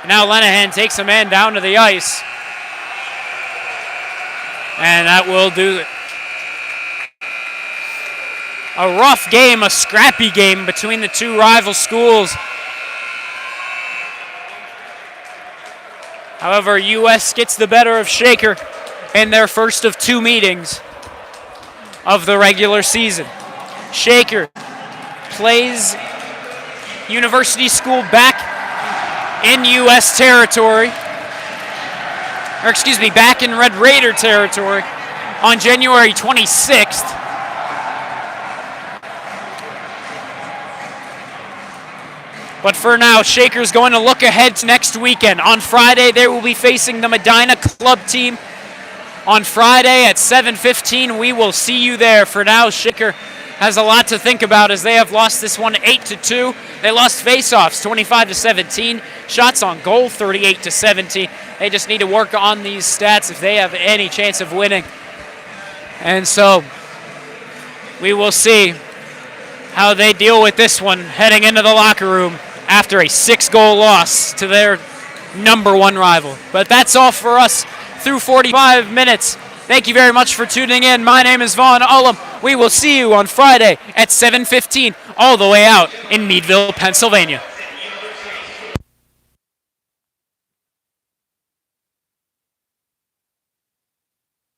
And now Lenahan takes a man down to the ice. And that will do it. A rough game, a scrappy game between the two rival schools. However, US gets the better of Shaker in their first of 2 meetings of the regular season. Shaker plays University School back in US territory, back in Red Raider territory on January 26th. But for now, Shaker's going to look ahead to next weekend. On Friday, they will be facing the Medina Club team. On Friday at 7:15, we will see you there. For now, Shaker has a lot to think about as they have lost this one 8-2. They lost faceoffs 25-17, shots on goal 38-17. They just need to work on these stats if they have any chance of winning. And so we will see how they deal with this one heading into the locker room after a 6-goal loss to their number 1 rival. But that's all for us through 45 minutes. Thank you very much for tuning in. My name is Vaughn Ullum. We will see you on Friday at 7:15 all the way out in Meadville, Pennsylvania.